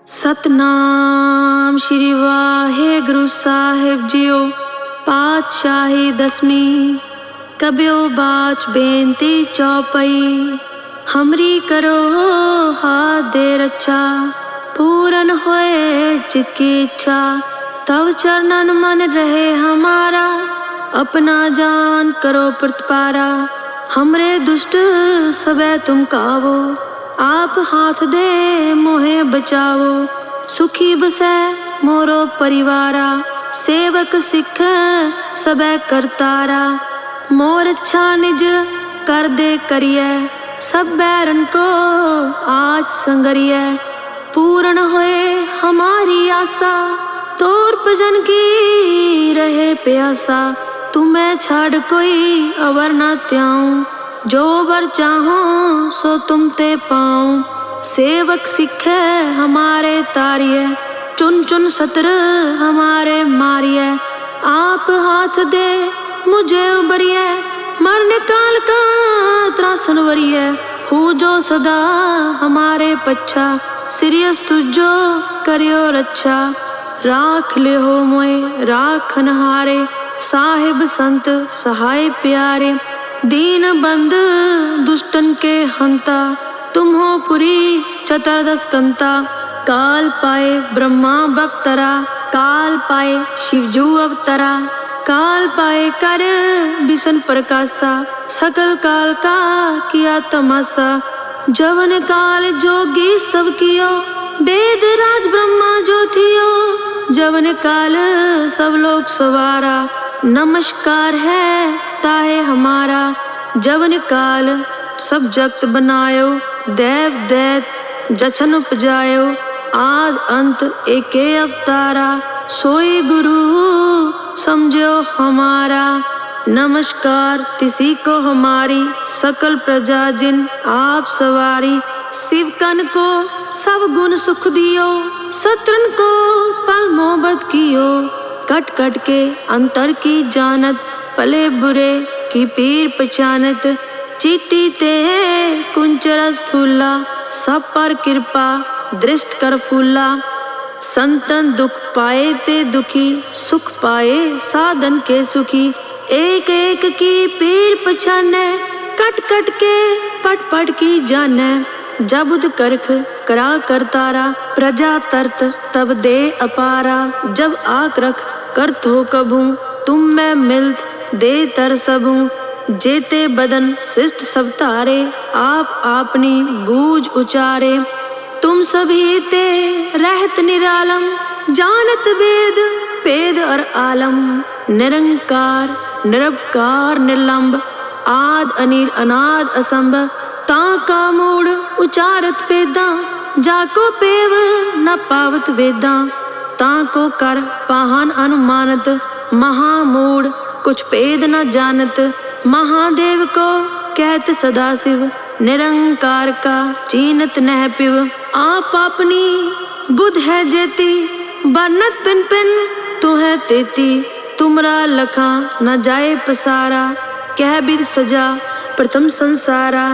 सतनाम श्री वाहेगुरु साहिब जीओ। पातशाही दसवीं कबियो बाच बेनती चौपई। हमरी करो हाथ दे रक्षा, पूरन होए चित की इच्छा। तव चरणन मन रहे हमारा, अपना जान करो प्रतिपारा। हमरे दुष्ट सबे तुम कावो, आप हाथ दे मोहे बचावो। सुखी बसै मोरो परिवारा, सेवक सिख सबे करतारा। मोर अच्छा निज कर दे करिए, सब बैरन को आज संगरिए। पूर्ण होए हमारी आशा, तोर भजन की रहे प्यासा। तुम्हें छाड़ कोई अवर न त्याऊं, जो वर चाहो सो तुम ते पाऊं। सेवक सिख हमारे तारिये, चुन चुन सत्र हमारे मारिये। आप हाथ दे मुझे उबरिये, मरने काल का त्रासन वरिये। हूँ जो सदा हमारे पच्छा, सिरियस तुझो करियो रक्षा। राख ले हो मोए राखन हारे, साहिब संत सहाय प्यारे। दीन बंद दुष्टन के हंता, तुम हो पुरी चतुर्दश कंता। काल पाए ब्रह्मा बप्तरा, काल पाए शिवजू अवतरा। काल पाए कर बिशन प्रकाशा, सकल काल का किया तमाशा। जवन काल जोगी सब कियो, वेद राज ब्रह्मा जो थियो। जवन काल सब लोग सवारा, नमस्कार है ताहे हमारा। जवन काल सब जगत बनायो, देव दैत जछन उपजायो। आद अंत एके अवतारा, सोई गुरु समझो हमारा। नमस्कार तिसी को हमारी, सकल प्रजा जिन आप सवारी। शिव कन को सब गुण सुख दियो, शत्रन को पल मोहब्बत कियो। कट कट के अंतर की जानत, भले बुरे की पीर पहचानत। चीटी ते कुंचरस थूला, सब पर कृपा दृष्ट कर फूला। संतन दुख पाए ते दुखी, सुख पाए साधन के सुखी। एक एक की पीर पहचाने, कट कट के पट पट की जाने। जब उद करख करा करतारा, प्रजा तरत तब दे अपारा। जब आक रख करत हो कभू, तुम मैं मिलत दे तर सबू। जेते बदन शिष्ट सब तारे, आप आपनी बूझ उचारे। तुम सभी ते रहत निरालम, जानत वेद पेद और आलम। निरंकार निरवकार निर्लंब, आद अनिल अनाद असंभ। ताका मूड उचारत पेदा, जाको पेव न पावत वेदा। ताको कर पाहन अनुमानत, महामूड कुछ पेद न जानत। महादेव को कहत सदाशिव, निरंकार का चीनत नह पिव। आप अपनी बुध है जेती, बरनत पिन पिन तू है तेती। तुमरा लखा न जाए पसारा, कह बिद सजा प्रथम संसारा।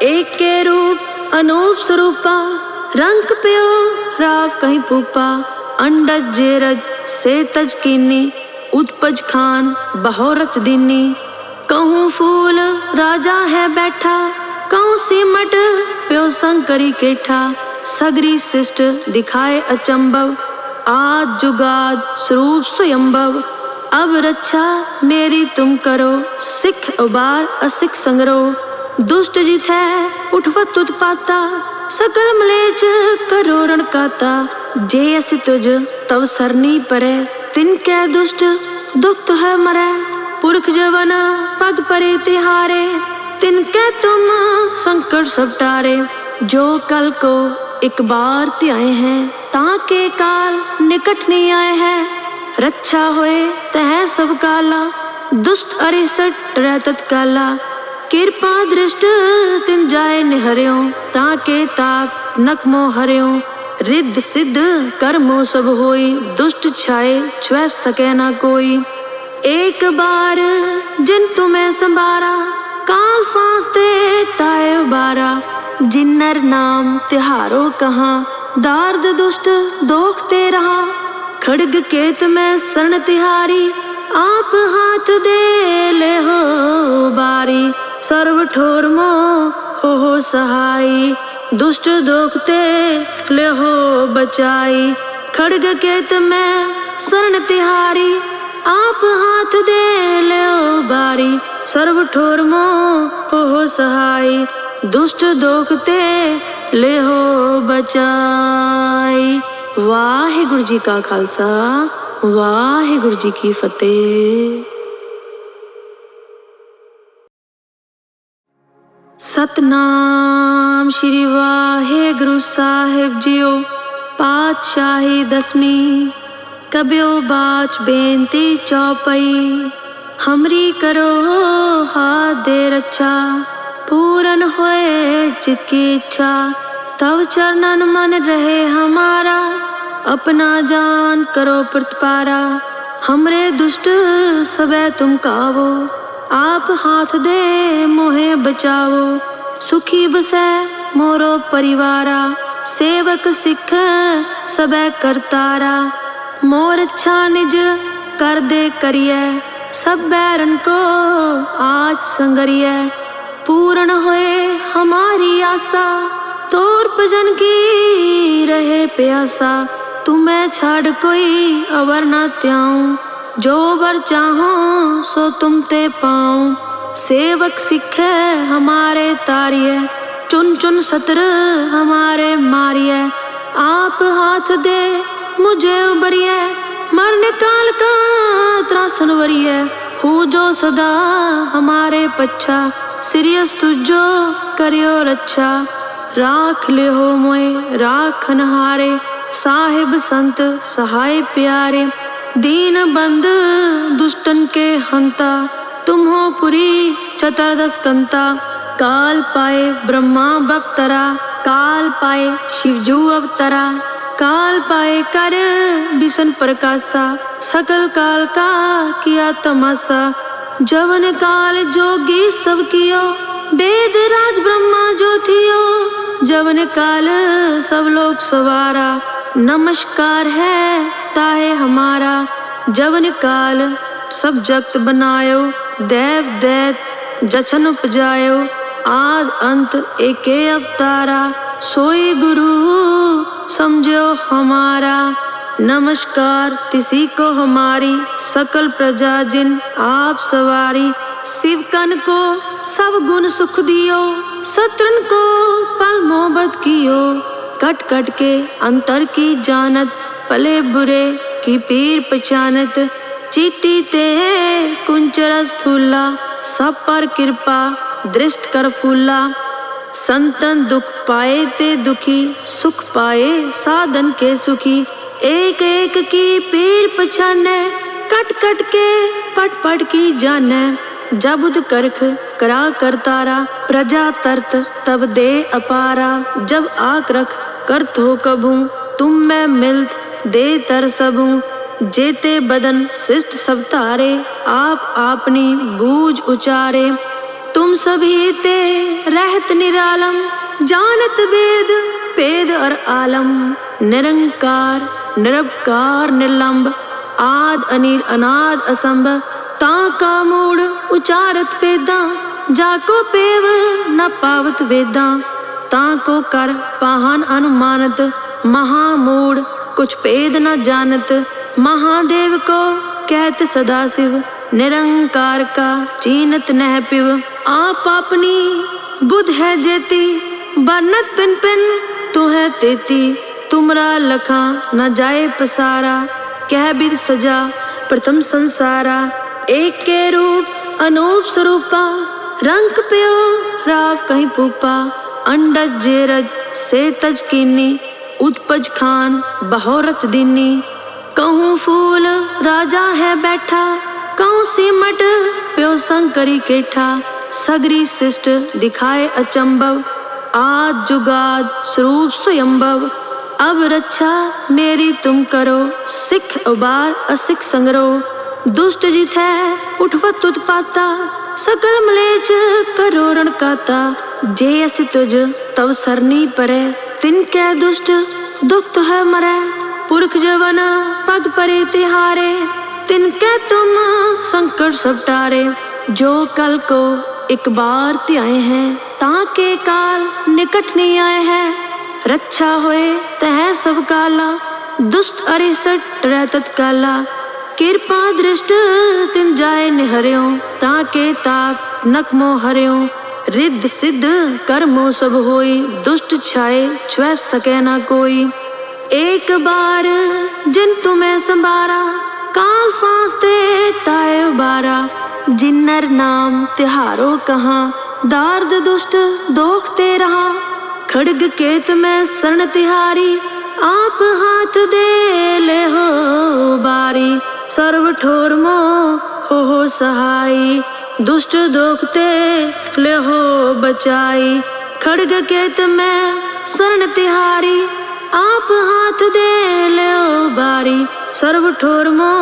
एक के रूप अनूप स्वरूपा, रंग प्यो राव कहीं पूपा। अंडज जेरज से तज कीनी, उत्पज खान बहोरच दीनी। कहूँ फूल राजा है बैठा, कहूँ सीमट प्यो संकरी केठा। सगरी शिष्ट दिखाए अचंभव, आद जुगाद स्वरूप स्वयंभव। अब रक्षा मेरी तुम करो, सिख उबार असिख संग्रो। दुष्ट जित है उठवत उत्पाता, सकल मलेच करो रण काता। जे अस तुझ तव सरनी परे, तिनके दुष्ट दुख तो है मरे। पुरख जवन पग परे तिहारे, तिनके तुम संकट सब टारे। जो कल को एक बार त्याए हैं, ताके काल निकट नहीं आए हैं। रक्षा होए तह सब काला, दुष्ट अरिसट रहतत काला। कृपा दृष्ट तिन जाए निहर्यो, ताके ताप नकमो हर्यो। रिद्ध सिद्ध कर्मो सब होई, दुष्ट छाए छुए सके न कोई। एक बार जिन तुम्हें संबारा, काल फांस दे ताए उबारा। जिन्नर नाम तिहारो कहाँ, दार्द दुष्ट दोखते रहा, खड्ग केत में शरण तिहारी, आप हाथ दे ले हो बारी, सर्व ठोर मोह हो सहाई, दुष्ट दोखते ले हो बचाई, खड्ग केत में शरण तिहारी, आप हाथ दे ले हो बारी, सर्व ठोर मोह हो सहाई, दुष्ट दोखते ले हो बचाई। वाहिगुरु जी का खालसा, वाहिगुरु जी की फतेह। सतनाम श्री वाहिगुरु साहिब जीओ। पातशाही दसवीं कबियो बाच बेनती चौपई, हमरी करो हाथ दे रक्षा, पूरन होए चित की इच्छा, तव चरणन मन रहे हमारा, अपना जान करो प्रतिपारा, हमरे दुष्ट सबे तुम कावो, आप हाथ दे मोहे बचावो, सुखी बसे मोरो परिवारा, सेवक सिख सबे करतारा, मोर अच्छा निज कर दे करिए, सब बैरन को आज संगरिए, पूर्ण होए हमारी आशा, तोर भजन की रहे प्यासा, तुम्हें छाड़ कोई अवर न त्याऊं, जो वर चाहो सो तुम ते पाऊं, सेवक सिखे हमारे तारिये, चुन चुन सत्र हमारे मारिये, आप हाथ दे मुझे उबरिये, मरने काल का त्रासन वरिये, हूँ जो सदा हमारे पच्छा, सिरियस तुझो करियो रक्षा, राख ले हो मोए राखन हारे, साहिब संत सहाय प्यारे, दीन बंद दुष्टन के हंता, तुम हो पुरी चतुर्दश कंता, काल पाए ब्रह्मा बप्तरा, काल पाए शिवजू अवतरा, काल पाए कर बिसन प्रकाशा, सकल काल का किया तमाशा, जवन काल जोगी सब कियो, वेद राज ब्रह्मा जो थियो, जवन काल सब लोग सवारा, नमस्कार है ताहे हमारा, जवन काल सब जगत बनायो, देव दैत जछन उपजायो, आद अंत एके अवतारा, सोई गुरु समझो हमारा, नमस्कार तिसी को हमारी, सकल प्रजा जिन आप सवारी, शिवकन को सब गुण सुख दियो, शत्रन को पल मोहब्बत कियो, कट कट के अंतर की जानत, भले बुरे की पीर पहचानत, चीटी ते कुंचर स्थूला, सब पर कृपा दृष्ट कर फूला, संतन दुख पाए ते दुखी, सुख पाए साधन के सुखी, एक एक की पीर पहचाने, कट कट के पट पट की जाने, जबुद करख करा करतारा, प्रजा तरत तब दे अपारा, जब आक रख करत हो कबू, तुम में मिलत दे तर सबू, जेते बदन शिष्ट सब तारे, आप आपनी बूझ उचारे, तुम सभी ते रहत निरालम, जानत वेद पेद और आलम, निरंकार निरवकार निर्लंब, आद अनीर अनाद असंभ, ताका मूड उचारत पेदा, जाको पेव न पावत वेदा, ताको कर पाहन अनुमानत, महामूड कुछ पेद न जानत, महादेव को कहत सदाशिव, निरंकार का चीनत नह पिव, आप अपनी बुध है जेती, बरनत पिन पिन तू है तेती, तुमरा लखा न जाए पसारा, कह विद सजा प्रथम संसारा, एक के रूप अनूप स्वरूपा, रंग प्यो राव कहीं पूपा, अंडज जेरज से तज कीनी, उत्पज खान बहोरच दीनी, कहूँ फूल राजा है बैठा, कहूँ सीमट प्यो संकरी केठा, सगरी शिष्ट दिखाए अचंभव, आद जुगाद स्वरूप स्वयंभव, अब रक्षा मेरी तुम करो, सिख उबार असिख संगरो, दुष्ट जित है उठवत उत्पाता, सकल मलेच करो रण काता, जे असि तुझ तव सरनी परे, तिनके दुष्ट दुख है मरे पुरख जवन पग परे तिहारे, तिनके तुम संकट सब टारे। जो कल को एक बार त्याए हैं, ताके काल निकट नहीं आए हैं। रक्षा होए तह सब काला, दुष्ट अरिसट रहतत काला। कृपा दृष्ट तिम जाए निहर्यो, ताके ताप नकमो हर्यो। रिद्ध सिद्ध कर्मो सब होई, दुष्ट छाए छुए सके ना कोई। एक बार जिन तुम्हें संभारा, काल फांस दे ताए उबारा। जिन्नर नाम तिहारो कहाँ, दार्द दुष्ट दोखते रहा। खड्ग केत में शरण तिहारी, आप हाथ दे ले हो बारी। सर्व ठोर मो हो सहाई, दुष्ट दोखते ले हो बचाई। खड्ग केत में शरण तिहारी, आप हाथ दे ले हो बारी। सर्व ठोर मो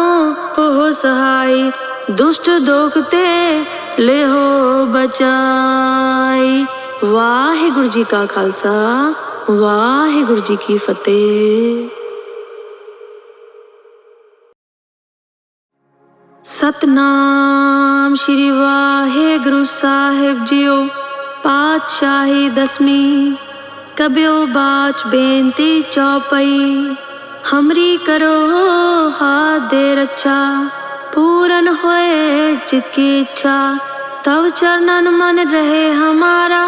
हो सहाई, दुष्ट दोखते ले हो बचाई। वाहिगुरु जी का खालसा, वाहिगुरु जी की फतेह। सतनाम श्री वाहिगुरु साहिब जीओ। पातशाही दसवीं कब्यो बाच बेनती चौपई। हमरी करो हाथ दे रक्षा, पूरन होए चित की इच्छा। तव चरणन मन रहे हमारा,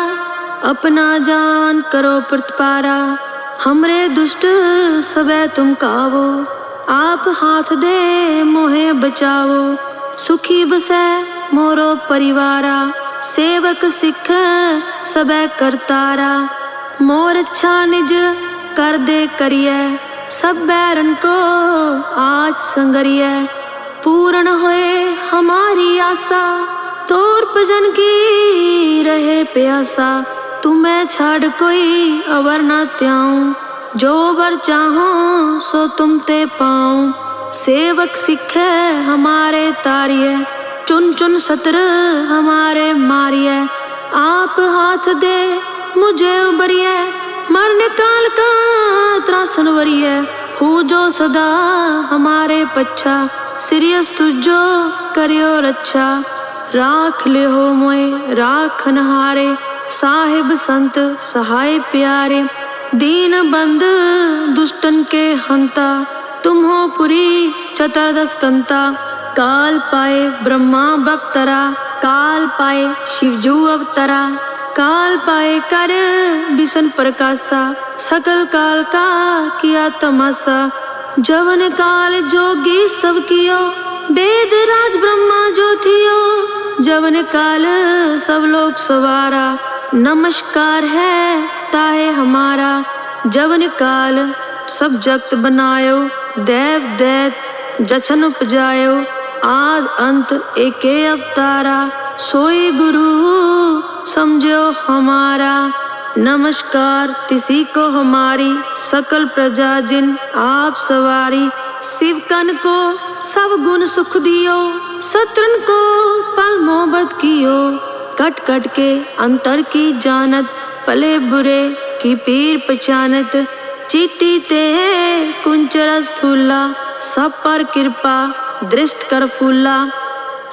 अपना जान करो प्रतिपारा। हमरे दुष्ट सबे तुम कावो, आप हाथ दे मोहे बचावो। सुखी बसे मोरो परिवारा, सेवक सिख सबे करतारा। मोर अच्छा निज कर दे करिए, सब बैरन को आज संगरिए। पूर्ण होए हमारी आशा, तोर भजन की रहे प्यासा। तुम्हें छाड़ कोई अवर न त्याऊं, जो वर चाहो सो तुम ते पाऊं। सेवक सिखे हमारे तारिये, चुन चुन सत्र हमारे मारिये। आप हाथ दे मुझे उबरिए, मरने काल का त्रासन वरिये। हूँ जो सदा हमारे पच्छा, सिरियस तुझो करियो रक्षा। राख ले हो मोए राखन हारे, साहिब संत सहाय प्यारे। दीन बंद दुष्टन के हंता, तुम हो पुरी चतुर्दश कंता। काल पाए ब्रह्मा बप्तरा, काल पाए शिवजू अवतरा। काल पाए कर बिशन प्रकाशा, सकल काल का किया तमाशा। जवन काल जोगी सब कियो, वेद राज ब्रह्मा जो थियो। जवन काल सब लोग सवारा, नमस्कार है ताहे हमारा। जवन काल सब जगत बनायो, देव दैत जछन उपजायो। आद अंत एके अवतारा, सोई गुरु समझो हमारा। नमस्कार तिसी को हमारी, सकल प्रजा जिन आप सवारी। शिव कन को सब गुण सुख दियो, शत्रन को पल मोहब्बत कियो। कट कट के अंतर की जानत, भले बुरे की पीर पहचानत। चीटी ते कुंच रस थूला, सब पर कृपा दृष्ट कर फूला।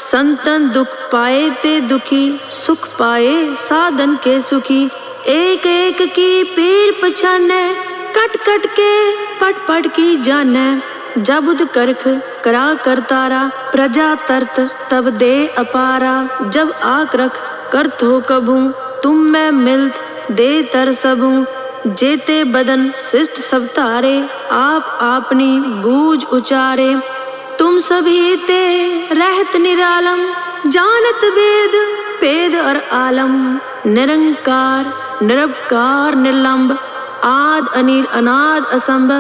संतन दुख पाए ते दुखी, सुख पाए साधन के सुखी। एक एक की पीर पहचाने, कट कट के पट पट की जाने। जबुद करख करा करतारा, प्रजा तरत तब दे अपारा। जब आक रख करत हो कभू, तुम में मिलत दे तर सबू। जेते बदन शिष्ट सब तारे, आप आपनी बूझ उचारे। तुम सभी ते रहत निरालम, जानत वेद पेद और आलम। निरंकार निरवकार निर्लंब, आद अनीर अनाद असंभ।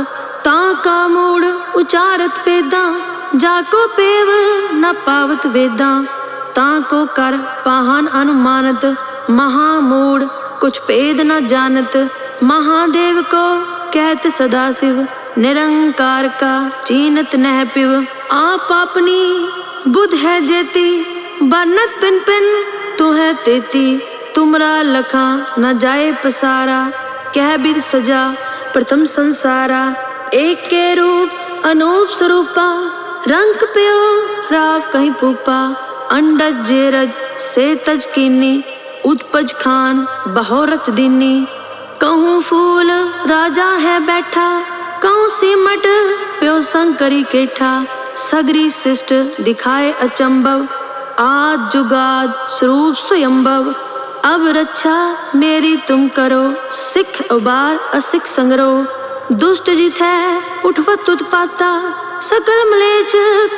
ताका मूड उचारत पेदा, जाको पेव न पावत वेदा। ताको कर पाहन अनुमानत, महामूड कुछ पेद न जानत। महादेव को कहत सदा शिव, निरंकार का चीनत नह पिव। आप अपनी बुध है जेती, बरनत पिन पिन तू है तेती। तुमरा लखा न जाए पसारा, कह बिद सजा प्रथम संसारा, एक के रूप अनूप स्वरूपा, रंग प्यो राव कहीं पूपा, अंडज जेरज से तज कीनी, उत्पज खान बहोरच दीनी, कहूँ फूल राजा है बैठा, कहूँ सीमट प्यो संकरी केठा, सगरी शिष्ट दिखाए अचंभव, आद जुगाद स्वरूप स्वयंभव, अब रक्षा मेरी तुम करो, सिख उबार असिख संग्रो, दुष्ट जित है उठवत उत्पाता, सकल मलेच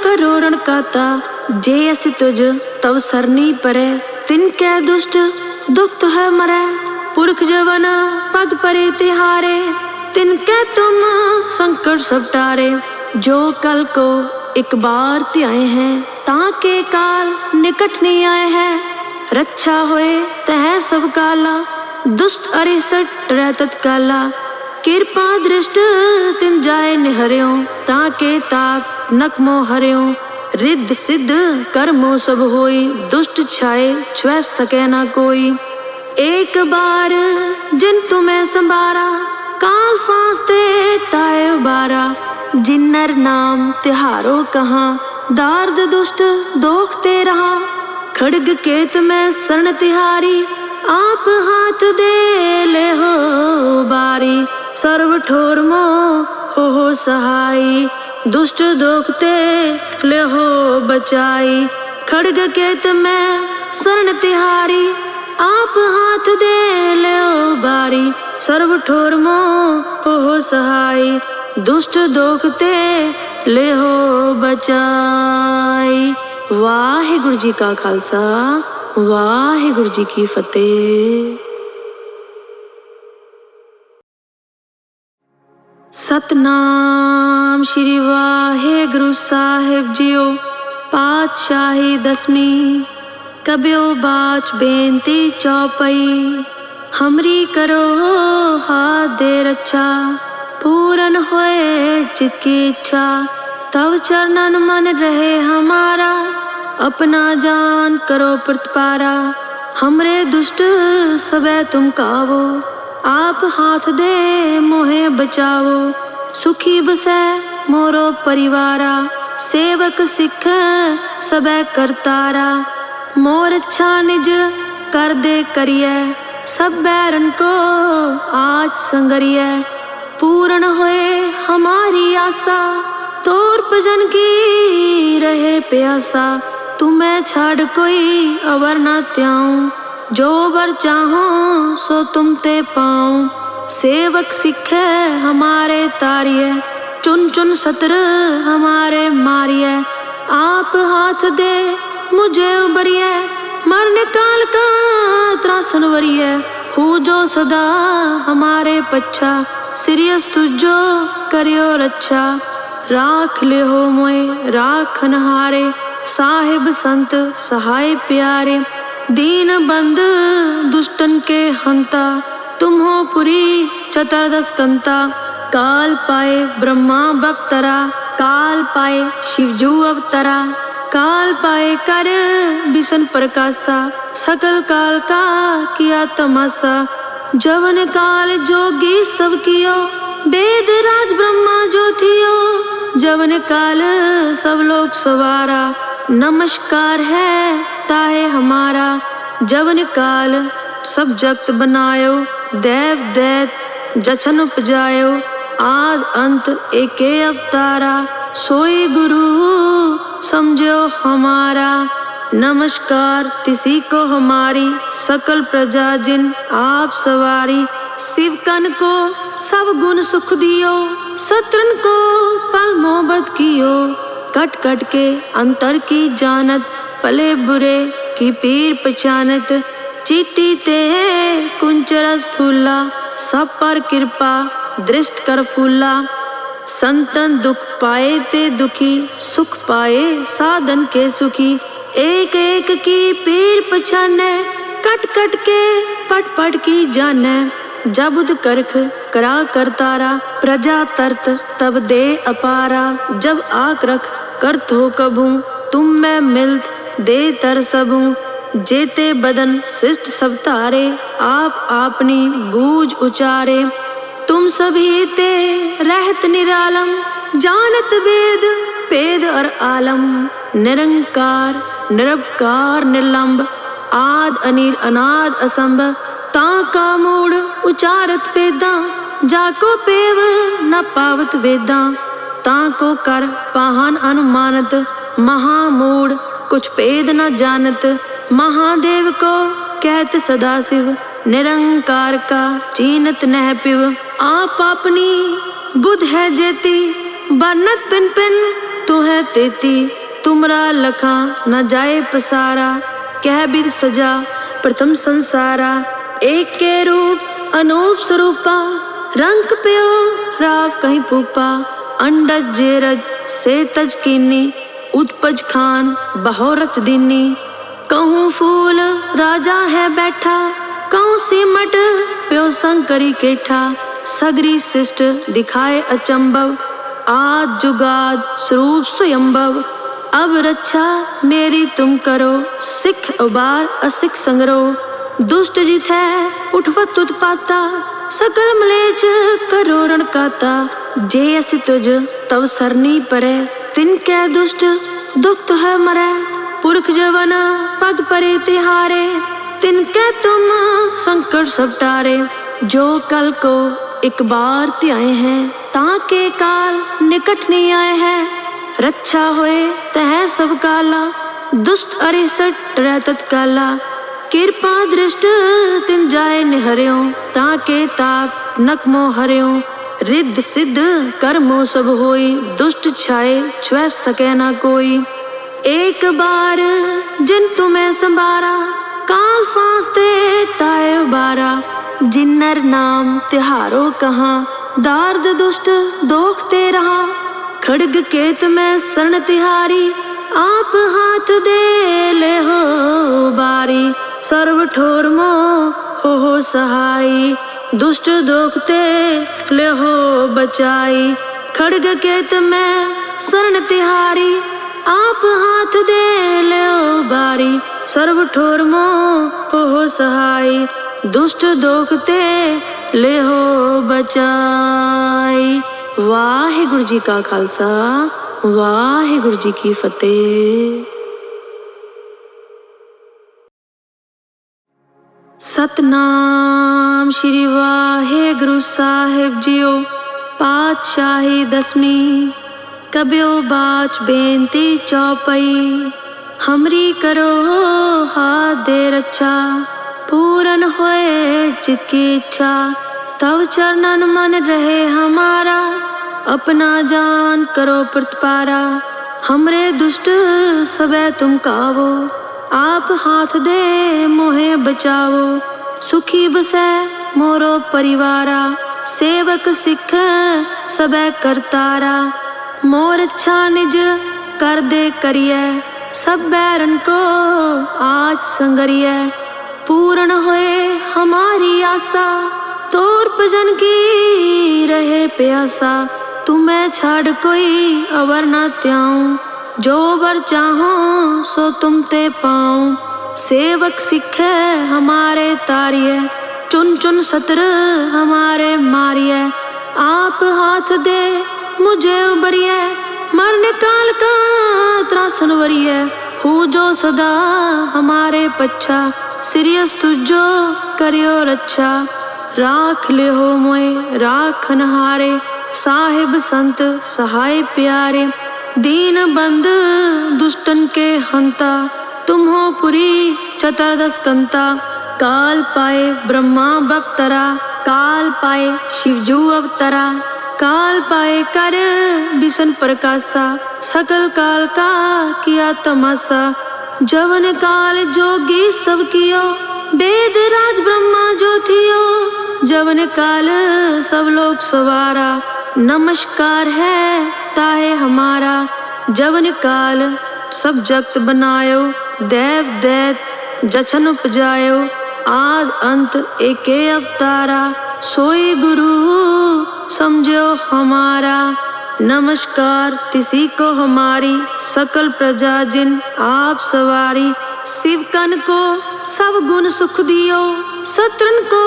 करो रण काता, जे अस तुझ तव सरनी परे, तिनके दुष्ट दुख तो है मरे, पुरख जवन पग परे तिहारे, तिनके तुम संकट सब टारे, जो कल को एक बार ते आए हैं, ताके काल निकट नहीं आए हैं, रक्षा होए तह सब काला, दुष्ट अरिसट रह तत्काला, कृपा दृष्ट तिन जाए निहर्यो, ताके ताप नक मोह हर्यो, रिद्ध सिद्ध कर्मो सब होई, दुष्ट छाए छुए सके ना कोई, एक बार जिन तुम्हें संभारा, काल फांस दे ताए उबारा, जिन्नर नाम तिहारो कहाँ, दार्द दुष्ट दोखते रहा, खड्ग केत में शरण तिहारी, आप हाथ दे ले हो बारी, सर्व ठोर मोह हो सहाई, दुष्ट दोखते ले हो बचाई, खड्ग केत में शरण तिहारी, आप हाथ दे ले हो बारी, सर्व ठोर मोह हो सहाई, दुष्ट दोखते ले हो बचाई। वाहिगुरु जी का खालसा, वाहिगुरु जी की फतेह। सतनाम श्री वाहिगुरु साहिब जीओ, पातशाही दसवीं, कब्यो बाच बेनती चौपई, हमरी करो हाथ दे रक्षा, पूरन होए चित की इच्छा, तव चरणन मन रहे हमारा, अपना जान करो प्रतिपारा, हमरे दुष्ट सबे तुम कावो, आप हाथ दे मोहे बचावो, सुखी बसे मोरो परिवारा, सेवक सिख सबे करतारा, मोर अच्छा निज कर दे करिए, सब बैरन को आज संगरिए, पूर्ण होए हमारी आशा, तोर भजन की रहे प्यासा, तुम्हें छाड़ कोई अवर न त्याऊं, जो वर चाहो सो तुम ते पाऊं, सेवक सिखे हमारे तारिये, चुन चुन सत्र हमारे मारिये, आप हाथ दे मुझे उबरिये, मरने काल का त्रासन वरिये, हूँ जो सदा हमारे पच्छा, सिरियस तुझो करियो रक्षा, राख ले हो मोए राखन हारे, साहिब संत सहाय प्यारे, दीन बंद दुष्टन के हंता, तुम हो पुरी चतुर्दश कंता, काल पाए ब्रह्मा बप्तरा, काल पाए शिवजू अवतरा, काल पाए कर बिशन प्रकाशा, सकल काल का किया तमाशा, जवन काल जोगी सब कियो, वेद राज ब्रह्मा जो थियो, जवन काल सब लोग सवारा, नमस्कार है ताहे हमारा, जवन काल सब जगत बनायो, देव दैत जछन उपजायो, आद अंत एके अवतारा, सोई गुरु समझो हमारा, नमस्कार तिसी को हमारी, सकल प्रजा जिन आप सवारी, शिव कन को सब गुण सुख दियो, शत्रन को पल मोहब्बत कियो, कट कट के अंतर की जानत, भले बुरे की पीर पहचानत, चीटी ते कुंचरस थूला, सब पर कृपा दृष्ट कर फूला, संतन दुख पाए ते दुखी, सुख पाए साधन के सुखी, एक एक की पीर पहचाने, कट कट के पट पट की जाने, जब उद करख करा करतारा, प्रजा तरत तब दे अपारा, जब आक रख करत हो कभू, तुम में मिलत दे तर सबू, जेते बदन शिष्ट सब तारे, आप आपनी बूझ उचारे, तुम सभी ते रहत निरालम, जानत वेद पेद और आलम। निरंकार निरवकार निर्लंब, आद अनीर अनाद असंभ। ताका मूड उचारत वेदा, जाको पेव न पावत वेदा। ताको कर पाहन अनुमानत, महामूड कुछ पेद न जानत। महादेव को कहत सदाशिव, निरंकार का चीनत नह पिव। आप अपनी बुध है जेती, बरनत पिन पिन तू है तेती। तुमरा लखा न जाए पसारा, कह विद सजा प्रथम संसारा। एक के रूप अनूप स्वरूपा, रंग प्यो राव कहीं पूपा। अंडज जेरज से तज कीनी, उत्पज खान बहोरच दीनी। कहूँ फूल राजा है बैठा, कहूँ सीमट प्यो संकरी केठा। सगरी शिष्ट दिखाए अचंभव, आद जुगाद स्वरूप स्वयंभव। अब रक्षा मेरी तुम करो, सिख उबार असिख संग्रहो। दुष्ट जित है उठवत उत्पाता, सकल मलेच करो रण काता। जे अस तुझ तव सरनी परे, तिनके दुष्ट दुख तो है मरे। पुरख जवन पग परे तिहारे, तिनके तुम संकट सब टारे। जो कल को एक बार त्याए हैं, ताके काल निकट नहीं आए हैं। रक्षा होए तह सब काला, दुष्ट अरिसट रहतत काला। कृपा दृष्ट तिन जाए निहर्यो, ताके ताप नकमो हर्यो। रिद्ध सिद्ध कर्मो सब होई, दुष्ट छाए छुए सके ना कोई। एक बार जिन तुम्हें संबारा, काल फांस दे ताए उबारा। जिन्नर नाम तिहारो कहाँ, दार्द दुष्ट दोखते रहा। खड़ग केत में शरण तिहारी, आप हाथ दे ले हो बारी। सर्व ठोर हो सहाई, दुष्ट दोखते ले हो बचाई। खड़ग केत में शरण तिहारी, आप हाथ दे ले हो बारी। सर्व ठोर हो सहाई, दुष्ट दोखते ले हो बचाई। वाहिगुरु जी का खालसा, वाहिगुरु जी की फतेह। सतनाम श्री वाहिगुरु साहिब जियो। पातशाही दसवीं कब्यो बाच बेनती चौपई। हमरी करो हाथ दे रक्षा, पूरन होए चित की इच्छा। तव चरणन मन रहे हमारा, अपना जान करो प्रतिपारा। हमरे दुष्ट सबे तुम कावो, आप हाथ दे मोहे बचावो। सुखी बसे मोरो परिवारा, सेवक सिख सबे करतारा। मोर अच्छा निज कर दे करिए, सब बैरन को आज संगरिए। पूर्ण होए हमारी आशा, तोर भजन की रहे प्यासा। तुम्हें छाड़ कोई अवर न त्याऊं, जो वर चाहो सो तुम ते पाऊं। सेवक सिखे हमारे तारिये, चुन चुन सत्र हमारे मारिये। आप हाथ दे मुझे उबरिये, मरने काल का त्रासन वरिये। हूँ जो सदा हमारे पच्छा, सिरियस तुझो करियो रक्षा। राख ले हो मोए राखन हारे, साहिब संत सहाय प्यारे। दीन बंद दुष्टन के हंता, तुम हो पुरी चतुर्दश कंता। काल पाए ब्रह्मा बप्तरा, काल पाए शिवजू अवतरा। काल पाए कर बिशन प्रकाशा, सकल काल का किया तमाशा। जवन काल जोगी सब कियो, वेद राज ब्रह्मा जो थियो। जवन काल सब लोग सवारा, नमस्कार है ताहे हमारा। जवन काल सब जगत बनायो, देव दैत जछन उपजायो। आद अंत एके अवतारा, सोई गुरु समझो हमारा। नमस्कार तिसी को हमारी, सकल प्रजा जिन आप सवारी। शिवकन को सब गुण सुख दियो, शत्रन को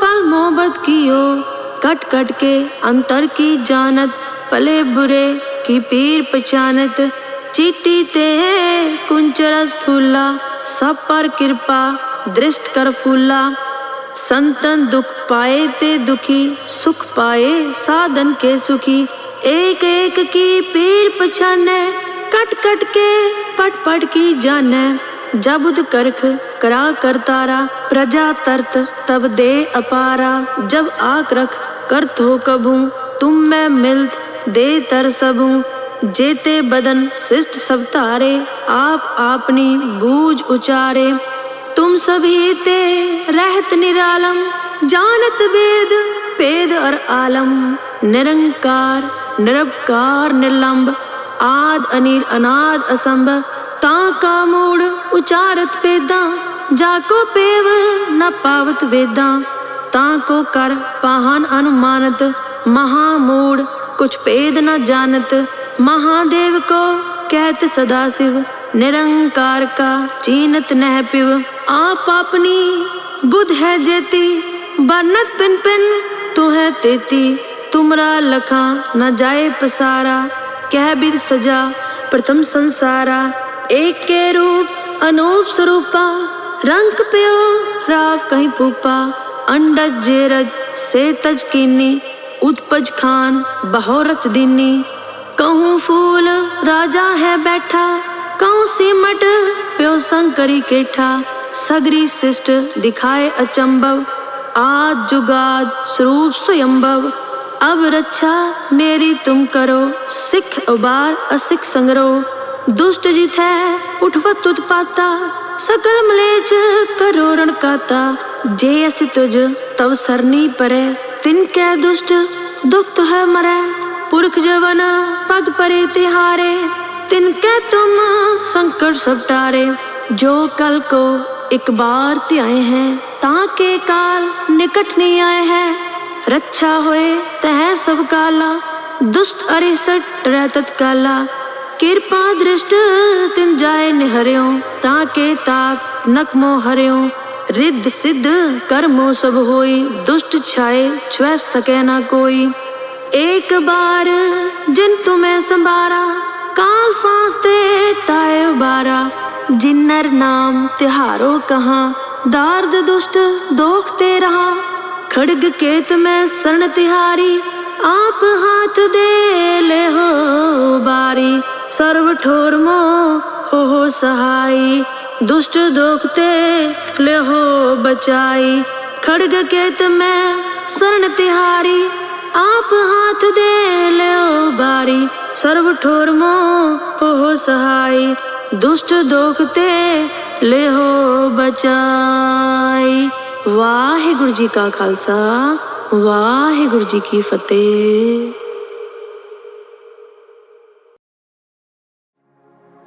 पल मोहब्बत कियो। कट कट के अंतर की जानत, भले बुरे की पीर पहचानत। चीटी ते कुंचर स्थूला, सब पर कृपा दृष्ट कर फूला। संतन दुख पाए ते दुखी, सुख पाए साधन के सुखी। एक एक की पीर पहचाने, कट कट के पट पट की जाने। जब उद करख करा कर तारा, प्रजा तरत तब दे अपारा। जब आक रख करत हो कभू, तुम मैं मिलत दे तर सबू। जेते बदन शिष्ट सब तारे, आप आपनी बूझ उचारे। तुम सभी ते रहत निरालम, जानत वेद पेद और आलम। निरंकार निरवकार निर्लंब, आद अनिल अनाद असंभ। ताका मूढ़ उचारत पेदा, जाको पेव न पावत वेदा। ताको कर पाहन अनुमानत, महामूढ़ कुछ पेद न जानत। महादेव को कहत सदाशिव, निरंकार का चीनत नह पिव। आप अपनी बुध है जेती, बरनत पिन पिन तू है तेती। तुमरा लखा न जाए पसारा, कह बिद सजा प्रथम संसारा। एक के रूप अनूप स्वरूपा, रंग प्यो राव कहीं पूपा। अंडज जेरज से तज कीनी, उत्पज खान बहोरच दीनी। कहूँ फूल राजा है बैठा, कहूँ सीमट प्यो संकरी केठा। सगरी शिष्ट दिखाए अचंभव, आद जुगाद स्वरूप स्वयंभव। अब रक्षा मेरी तुम करो, सिख उबार असिख संगरो। दुष्ट जित है उठवत उत्पाता, सकल मलेच करो रणकाता। जे असि तुझ तव सरनी परे, तिनके दुष्ट दुख तो है मरे। पुरख जवन पग परे तिहारे, तिनके तुम संकट सब टारे। जो कल को एक बार त्याए हैं, ताके काल निकट नहीं आए हैं। रक्षा होए तह सब काला, दुष्ट अरिसट रहतत काला। कृपा दृष्ट तिन जाए निहर्यो, ताके ताप नकमो हर्यो। रिद्ध सिद्ध कर्मो सब होई, दुष्ट छाए छुए सके ना कोई। एक बार जिन तुम्हें संबारा, काल फांस दे ताए उबारा। जिन्नर नाम तिहारो कहाँ, दार्द दुष्ट दोखते रहा। खड्ग केत में शरण तिहारी, आप हाथ दे ले हो बारी। सर्व ठोर मो हो सहाई, दुष्ट दोखते ले हो बचाई। खड्ग केत में शरण तिहारी, आप हाथ दे ले बारी। सर्व ठोर मो हो सहाई, दुष्ट दोखते ले हो बचाई। वाहिगुरु जी का खालसा, वाहिगुरु जी की फतेह।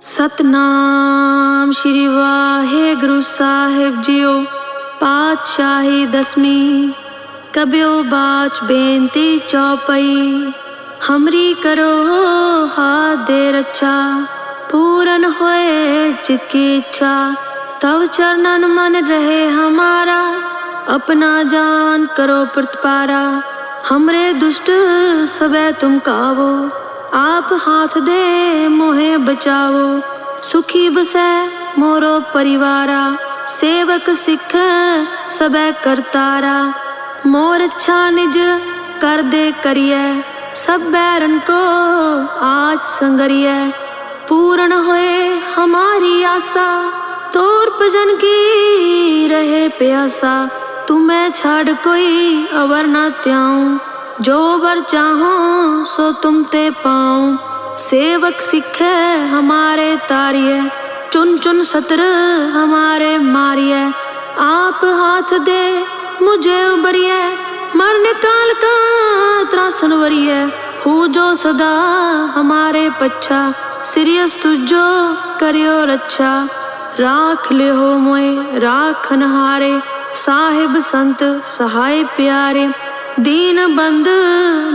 सतनाम श्री वाहिगुरु साहिब जीओ। पातशाही दसवीं कब्यो बाच बेनती चौपई। हमरी करो हाथ दे रक्षा, पूरन होए चित की इच्छा। तव चरणन मन रहे हमारा, अपना जान करो प्रतिपारा। हमरे दुष्ट सबे तुम कावो, आप हाथ दे मोहे बचावो। सुखी बसे मोरो परिवारा, सेवक सिख सबे करतारा। मोर अच्छा निज कर दे करिए, सब बैरन को आज संगरिए। पूर्ण होए हमारी आशा, तोर भजन की रहे प्यासा। तुम्हें छाड़ कोई अवर न त्याऊं, जो वर चाहो सो तुम ते पाऊं। सेवक सिखे हमारे तारिये, चुन चुन सत्र हमारे मारिये। आप हाथ दे मुझे उबरिए, मरने काल का त्रासन वरिए। हूँ जो सदा हमारे पच्छा, सिरियस तुझो करियो रक्षा। राख ले हो मोए राखन हारे, साहिब संत सहाय प्यारे। दीन बंद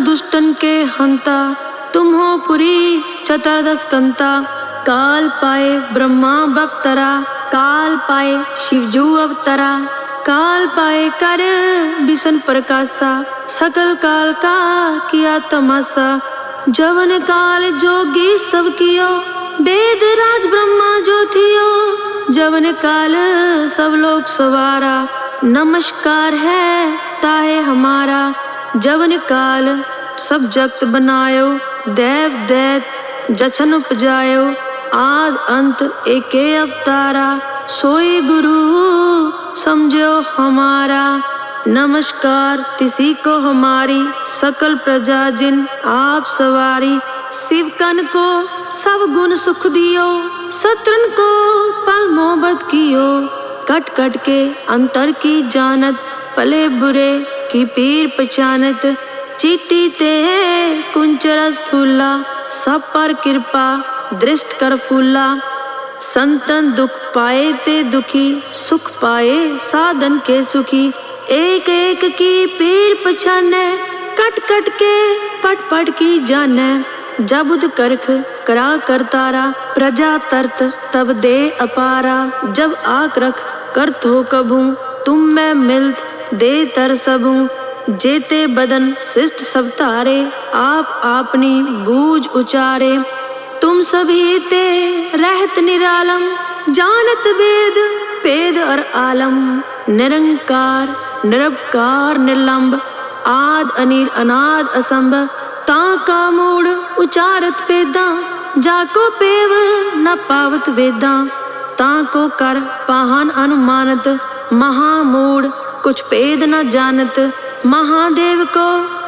दुष्टन के हंता, तुम हो पुरी चतुर्दश कंता। काल पाए ब्रह्मा बपतरा, काल पाए शिवजू अवतरा। काल पाए कर बिसन प्रकाशा, सकल काल का किया तमाशा। जवन काल जोगी सब कियो, वेद राज ब्रह्मा जो थियो। जवन काल सब लोग सवारा, नमस्कार है ताहे हमारा। जवन काल सब जगत बनायो, देव दैत जछन उपजायो। आद अंत एके अवतारा, सोई गुरु समझो हमारा। नमस्कार तिसी को हमारी, सकल प्रजा जिन आप सवारी। शिव कन को सब गुण सुख दियो, शत्रन को पल मोहब्बत कियो। कट कट के अंतर की जानत, भले बुरे की पीर पहचानत। चीटी ते कुंचरस स्थूला, सब पर कृपा दृष्ट कर फूला। संतन दुख पाए ते दुखी, सुख पाए साधन के सुखी। एक एक की पीर पहचाने, कट कट के पट पट की जाने। जब उद करख करा कर तारा, प्रजा तरत तब दे अपारा। जब आक रख करत हो कभू, तुम में मिलत दे तर सबू। जेते बदन शिष्ट सब तारे, आप आपनी बूझ उचारे। तुम सभी ते रहत निरालम, जानत वेद पेद और आलम। निरंकार निरवकार निर्लंब, आद अनीर अनाद असंभ। ताका मूड उचारत पेदा, जाको पेव न पावत वेदा। ताको कर पाहन अनुमानत, महामूड कुछ पेद न जानत। महादेव को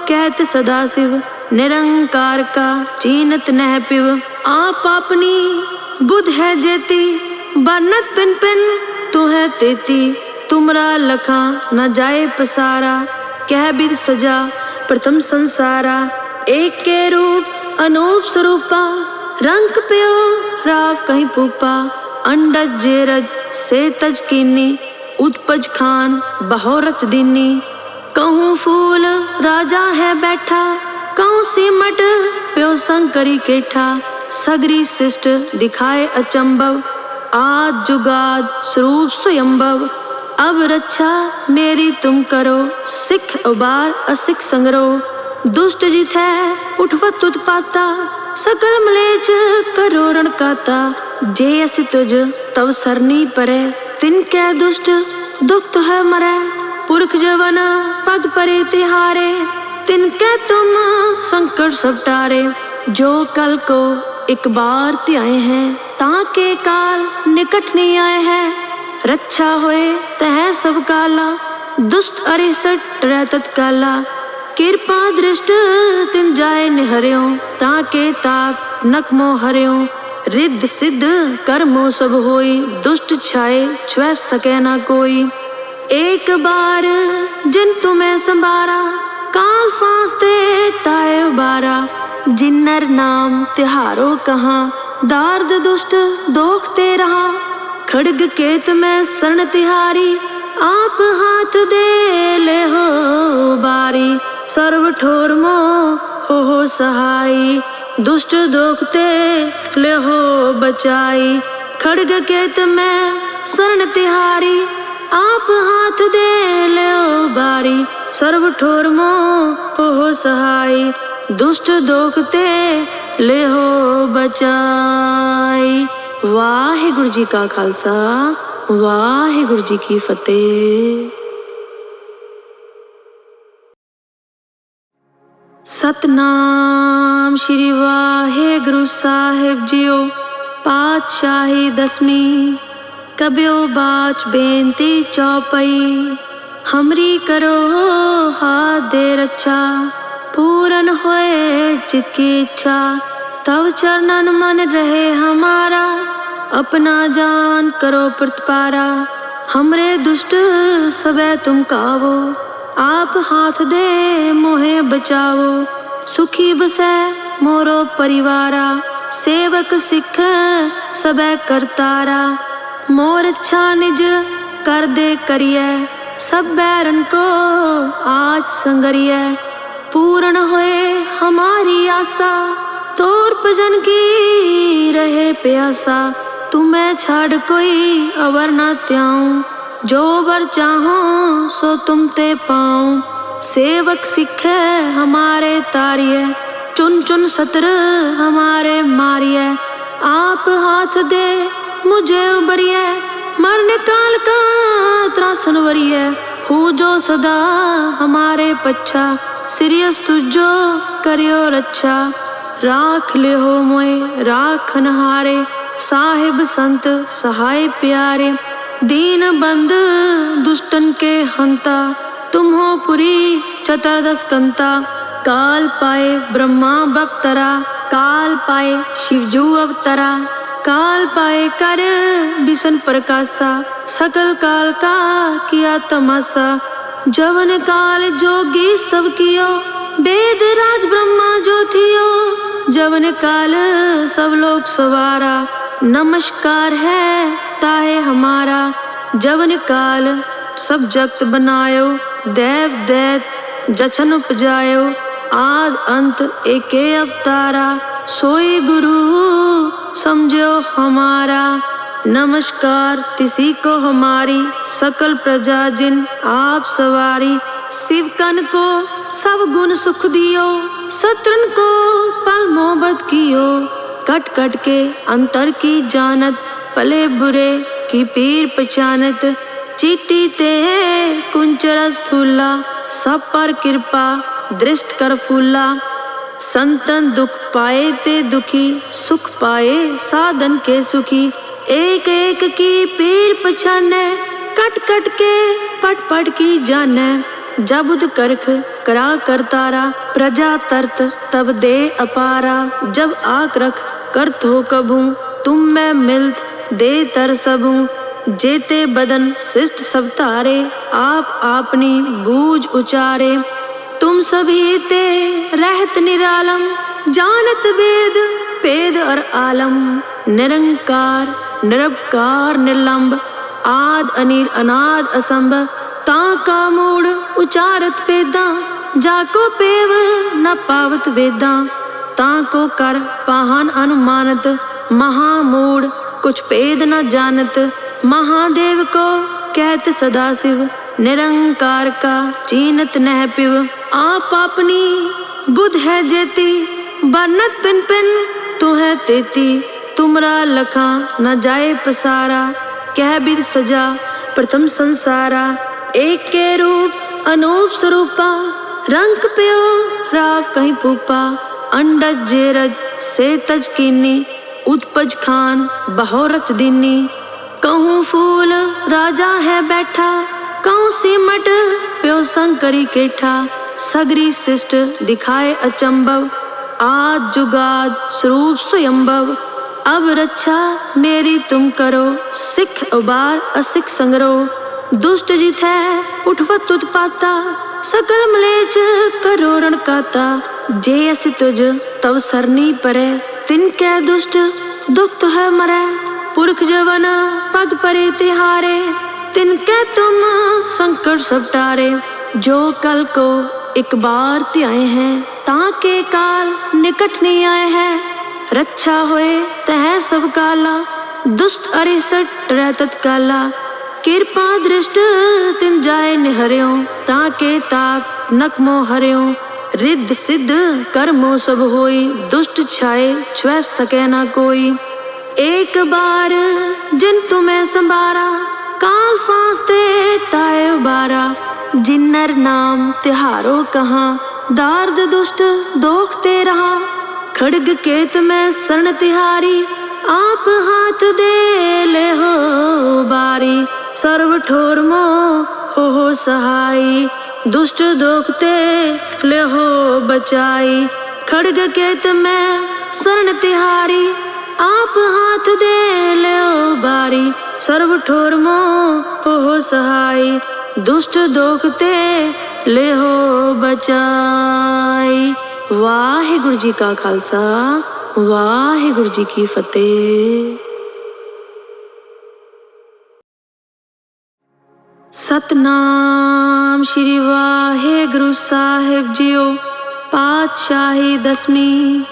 कहत सदाशिव, निरंकार का चीनत नह पिव। आप अपनी बुध है जेती, बरनत पिन पिन तू है तेती। तुमरा लखा न जाए पसारा, कह विद सजा प्रथम संसारा। एक के रूप अनूप स्वरूपा, रंग प्यो राव कहीं पूपा। अंडज जेरज से तज कीनी, उत्पज खान बहोरच दीनी। कहूँ फूल राजा है बैठा, कहूँ सीमट प्यो संकरी केठा। सगरी शिष्ट दिखाए अचंभव, आद जुगाद स्वरूप स्वयंभव। अब रक्षा मेरी तुम करो, सिख उबार असिख संगरो। दुष्ट जित है उठवत उत्पाता, सकल मलेच करो रण काता। जे असि तुझ तव सरनी परे, तिनके दुष्ट दुख तो है मरे। पुरख जवन पग परे तिहारे, तिनके तुम संकट सब टारे। जो कल को एक बार ते आए हैं, ताके काल निकट नहीं आए हैं। रक्षा होए तह सब काला, दुष्ट अरिसट रहतत काला। कृपा दृष्ट तिन जाए निहर्यो, ताके ताप नक मोह हर्यो। रिद्ध सिद्ध कर्मो सब होई, दुष्ट छाए छुए सके ना कोई। एक बार जिन तुम्हें संभारा, काल फांस दे ताए उबारा। जिन्नर नाम तिहारो कहाँ, दार्द दुष्ट दोखते रहा। खड्ग केत में शरण तिहारी, आप हाथ दे ले हो बारी। सर्व ठोर मोह हो सहाई, दुष्ट दोखते ले हो बचाई। खड्ग केत में शरण तिहारी, आप हाथ दे ले हो बारी। सर्व ठोर मोह हो सहाई, दुष्ट दोखते ले हो बचाई। वाहिगुरु जी का खालसा, वाहिगुरु जी की फतेह। सतनाम श्री वाहिगुरु साहिब जियो, पातशाही दसवीं। कब्यो बाच बेनती चौपई, हमरी करो हाथ दे रक्षा। पूरन होए चित की इच्छा, तव चरणन मन रहे हमारा। अपना जान करो प्रतिपारा, हमरे दुष्ट सबे तुम कावो। आप हाथ दे मोहे बचावो, सुखी बसे मोरो परिवारा। सेवक सिख सबे करतारा, मोर अच्छा निज कर दे करिए। सब बैरन को आज संगरिए, पूर्ण होए हमारी आशा। तोर भजन की रहे प्यासा, तुम्हें छाड़ कोई अवर न त्याऊं। जो बर चाहो सो तुम ते पाऊं। सेवक सिखे हमारे तारिये, चुन चुन सत्र हमारे मारिये। आप हाथ दे मुझे उबरिये, मरने काल का त्रासन वरिये। हूँ जो सदा हमारे पच्छा, सिरियस तुझो करियो रक्षा। राख ले हो मोए राखन हारे, साहिब संत सहाय प्यारे। दीन बंद दुष्टन के हंता, तुम हो पुरी चतुर्दश कंता। काल पाए ब्रह्मा बप्तरा, काल पाए शिवजू अवतरा। काल पाए कर बिशन प्रकाशा, सकल काल का किया तमाशा। जवन काल जोगी सब कियो, वेद राज ब्रह्मा जो थियो। जवन काल सब लोग सवारा, नमस्कार है ताहे हमारा। जवन काल सब जगत बनायो, देव दैत जछन उपजायो। आद अंत एके अवतारा, सोई गुरु समझो हमारा। नमस्कार तिसी को हमारी, सकल प्रजा जिन आप सवारी। शिव कन को सब गुण सुख दियो, शत्रन को पल मोहब्बत कियो। कट कट के अंतर की जानत, भले बुरे की पीर पहचानत। चीटी ते कुंच रस थूला, सब पर कृपा दृष्ट कर फूला। संतन दुख पाए ते दुखी, सुख पाए साधन के सुखी। एक एक की पीर पछाने, कट कट के पट पट की जाने। जब उद करख करा करतारा, प्रजा तरत तब दे अपारा। जब आक रख करत हो कभू, तुम में मिलत दे तर सबू। जेते बदन शिष्ट सब तारे, आप आपनी बूझ उचारे। तुम सभी ते रहत निरालम, जानत वेद पेद और आलम। निरंकार निरवकार निर्लंब, आद अनीर अनाद असंभ। ताका मूड उचारत पेदा, जाको पेव न पावत वेदा। ताको कर पाहन अनुमानत, महामूड कुछ पेद न जानत। महादेव को कहत सदाशिव, निरंकार का चीनत नह पिव। आप अपनी बुध है जेती, बरनत पिन पिन तू है तेती। तुमरा लखा न जाए पसारा, कह बिद सजा प्रथम संसारा। एक के रूप अनूप स्वरूपा, रंग प्यो राव कहीं पूपा। अंडज जेरज से तज कीनी, उत्पज खान बहोरच दीनी। कहूँ फूल राजा है बैठा, कहूँ सिमट प्यो शंकरी केठा। सगरी शिष्ट दिखाए अचंभव, आद जुगाद स्वरूप स्वयंभव। अब रक्षा मेरी तुम करो, सिख उबार असिख संग्रह। दुष्ट जित है उठवत उत्पाता, सकल मलेच करोरण काता। जे अस तुझ तव सरनी परे, तिनके दुष्ट दुख तो है मरे। पुरख जवन पग परे तिहारे, तिनके तुम संकट सब टारे। जो कल को एक बार त्याए हैं, ताके काल निकट नहीं आए हैं। रक्षा होए तह सब काला, दुष्ट अरिसट रहतत काला। कृपा दृष्ट तिन जाए निहर्यो, ताके ताप नकमो हर्यो। रिद्ध सिद्ध कर्मो सब होई, दुष्ट छाए छुए सके न कोई। एक बार जिन तुम्हें संभारा, काल फांस दे ताए उबारा। जिन्नर नाम तिहारो कहाँ, दार्द दुष्ट दोखते रहा। खड्ग केत में शरण तिहारी, आप हाथ दे ले हो बारी। सर्व ठोर मोह हो सहाई, दुष्ट दोखते ले हो बचाई। खड्ग केत में शरण तिहारी, आप हाथ दे ले हो बारी। सर्व ठोर मोह हो सहाई, दुष्ट दोखते ले हो बचाई। वाहिगुरु जी का खालसा, वाहिगुरु जी की फतेह। सतनाम श्री वाहिगुरु साहिब जीओ। पातशाही दसवीं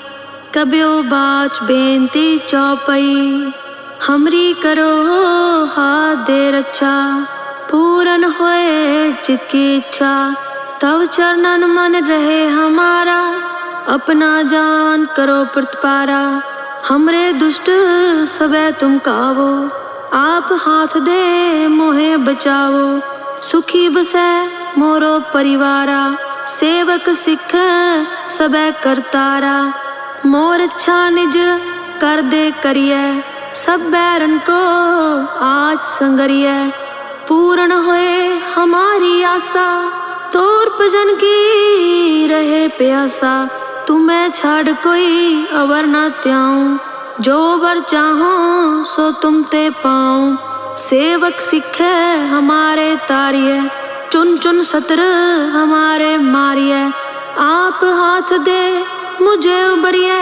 कबियो बाच बेनती चौपई। हमरी करो हाथ दे रक्षा, पूरन होए चित की इच्छा, तव चरणन मन रहे हमारा, अपना जान करो प्रतिपारा। हमरे दुष्ट सबे तुम कावो, आप हाथ दे मोहे बचावो, सुखी बसै मोरो परिवारा, सेवक सिख सबे करतारा। मोर इच्छा निज कर दे करिए, सब बैरन को आज संगरिए, पूर्ण होए हमारी आशा, तोर भजन की रहे प्यासा। तुम्हें छाड़ कोई अवर न त्याऊं, जो वर चाहो सो तुम ते पाऊं। सेवक सिखे हमारे तारिये, चुन चुन सत्र हमारे मारिये, आप हाथ दे मुझे उबरिये,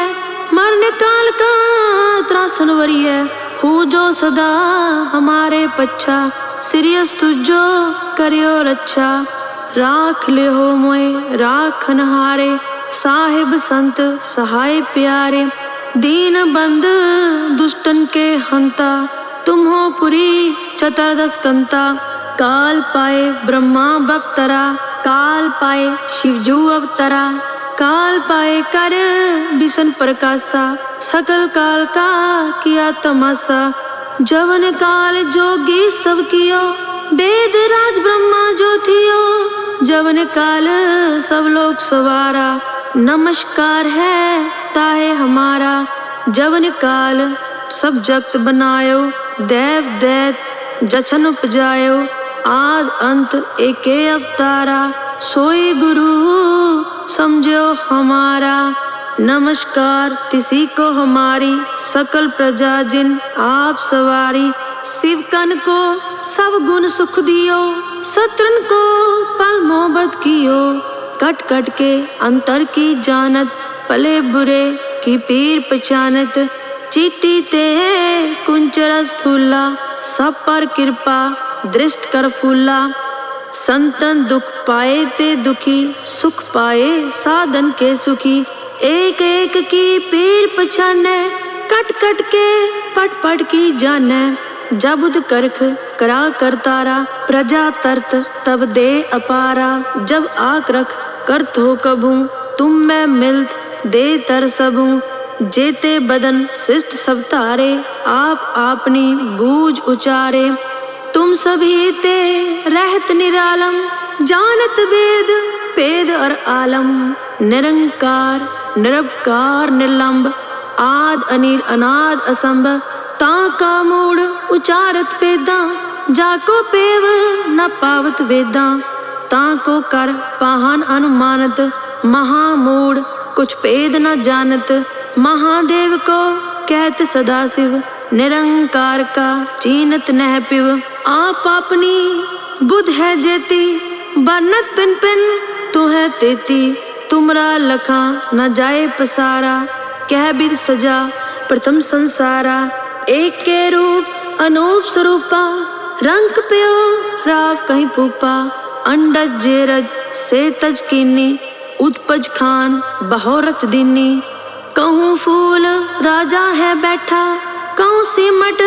मरने काल का त्रासन वरिये। हूँ जो सदा हमारे पच्छा, सिरियस तुझो करियो रक्षा। राख ले हो मोए राखन हारे, साहिब संत सहाय प्यारे। दीन बंद दुष्टन के हंता, तुम हो पुरी चतुर्दश कंता। काल पाए ब्रह्मा बप्तरा, काल पाए शिवजू अवतरा, काल पाए कर बिशन प्रकाशा, सकल काल का किया तमाशा। जवन काल जोगी सब कियो, वेद राज ब्रह्मा जो थियो, जवन काल सब लोग सवारा, नमस्कार है ताहे हमारा। जवन काल सब जगत बनायो, देव दैत जछन उपजायो, आद अंत एके अवतारा, सोई गुरु समझो हमारा। नमस्कार तिसी को हमारी, सकल प्रजा जिन आप सवारी। शिव कन को सब गुण सुख दियो, शत्रन को पल मोहब्बत कियो, कट कट के अंतर की जानत, भले बुरे की पीर पहचानत। चीटी ते कुंचरस थूला, सब पर कृपा दृष्ट कर फूला। संतन दुख पाए ते दुखी, सुख पाए साधन के सुखी। एक एक की पीर पहचाने, कट कट के पट पट की जाने। जब करख करा करतारा, प्रजा तरत तब दे अपारा। जब आक रख करत हो कभू, तुम मैं मिलत दे तर सबू। जेते बदन शिष्ट सब तारे, आप आपनी बूझ उचारे। तुम सभी ते रहत निरालम, जानत वेद पेद और आलम। निरंकार निरपकार निर्लंब, आद अनीर अनाद असंभ। ताका मूड उचारत पेदा, जाको पेव न पावत वेदा। ताको कर पाहन अनुमानत, महामूड कुछ पेद न जानत। महादेव को कहत सदाशिव, निरंकार का चीनत नह पिव। आप अपनी बुध है जेती, बरनत पिन पिन तू है तेती। तुमरा लखा न जाए पसारा, कह बिद सजा प्रथम संसारा। एक के रूप अनूप स्वरूपा, रंग प्यो राव कहीं पूपा। अंडज जेरज से तज कीनी, उत्पज खान बहोरच दीनी। कहूँ फूल राजा है बैठा, कहूँ सिमट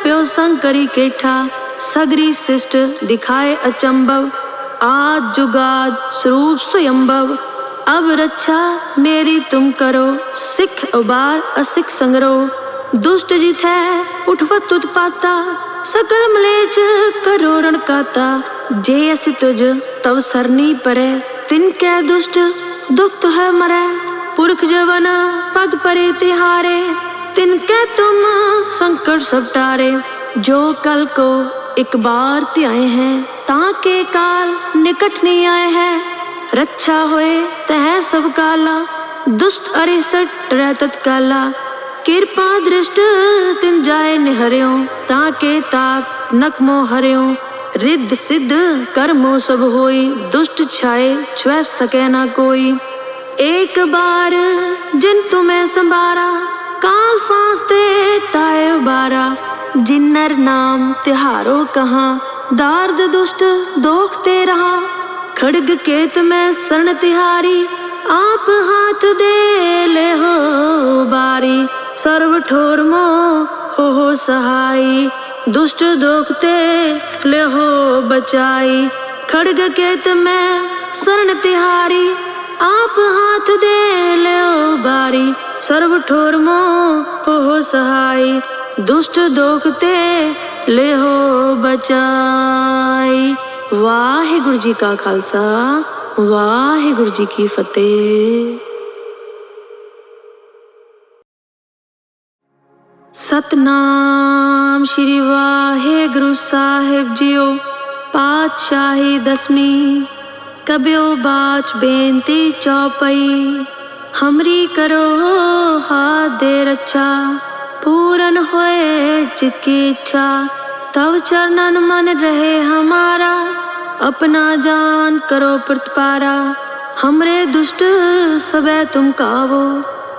प्यो संकरी केठा। सगरी शिष्ट दिखाए अचंभव, आद जुगाद स्वरूप स्वयंभव। अब रक्षा मेरी तुम करो, सिख उबार असिख संग्रो। दुष्ट जित है उठवत उत्पाता, सकल मलेच करो रण काता। जे असि तुझ तव सरनी परे, तिनके दुष्ट दुख तो है मरे। पुरख जवन पग परे तिहारे, तिनके तुम संकट सब टारे। जो कल को एक बार त्याए हैं, ताके काल निकट नहीं आए हैं। रक्षा होए तह सब काला, दुष्ट अरिसट रहतत काला। कृपा दृष्ट तिन जाए निहर्यो, ताके ताप नकमो हर्यो। रिद्ध सिद्ध कर्मो सब होई, दुष्ट छाए छुए सके न कोई। एक बार जिन तुम्हें संबारा, काल फांस दे ताए उबारा। जिन्नर नाम तिहारो कहाँ, दार्द दुष्ट दोखते रहा। खड़ग केत में शरण तिहारी, आप हाथ दे ले हो बारी। सर्व ठोर मो हो सहाई, दुष्ट दोखते ले हो बचाई। खड़ग केत में शरण तिहारी, आप हाथ दे ले बारी। सर्व ठोर मो हो सहाय, दुष्ट दोखते ले हो बचाई। वाहिगुरु जी का खालसा, वाहिगुरु जी की फतेह। सतनाम श्री वाहिगुरु साहिब जीओ। पातशाही दसवीं कबियो बाच बेनती चौपई। हमरी करो हाथ दे रक्षा, पूरन होए चित की इच्छा। तव चरणन मन रहे हमारा, अपना जान करो प्रतिपारा। हमरे दुष्ट सबे तुम कावो,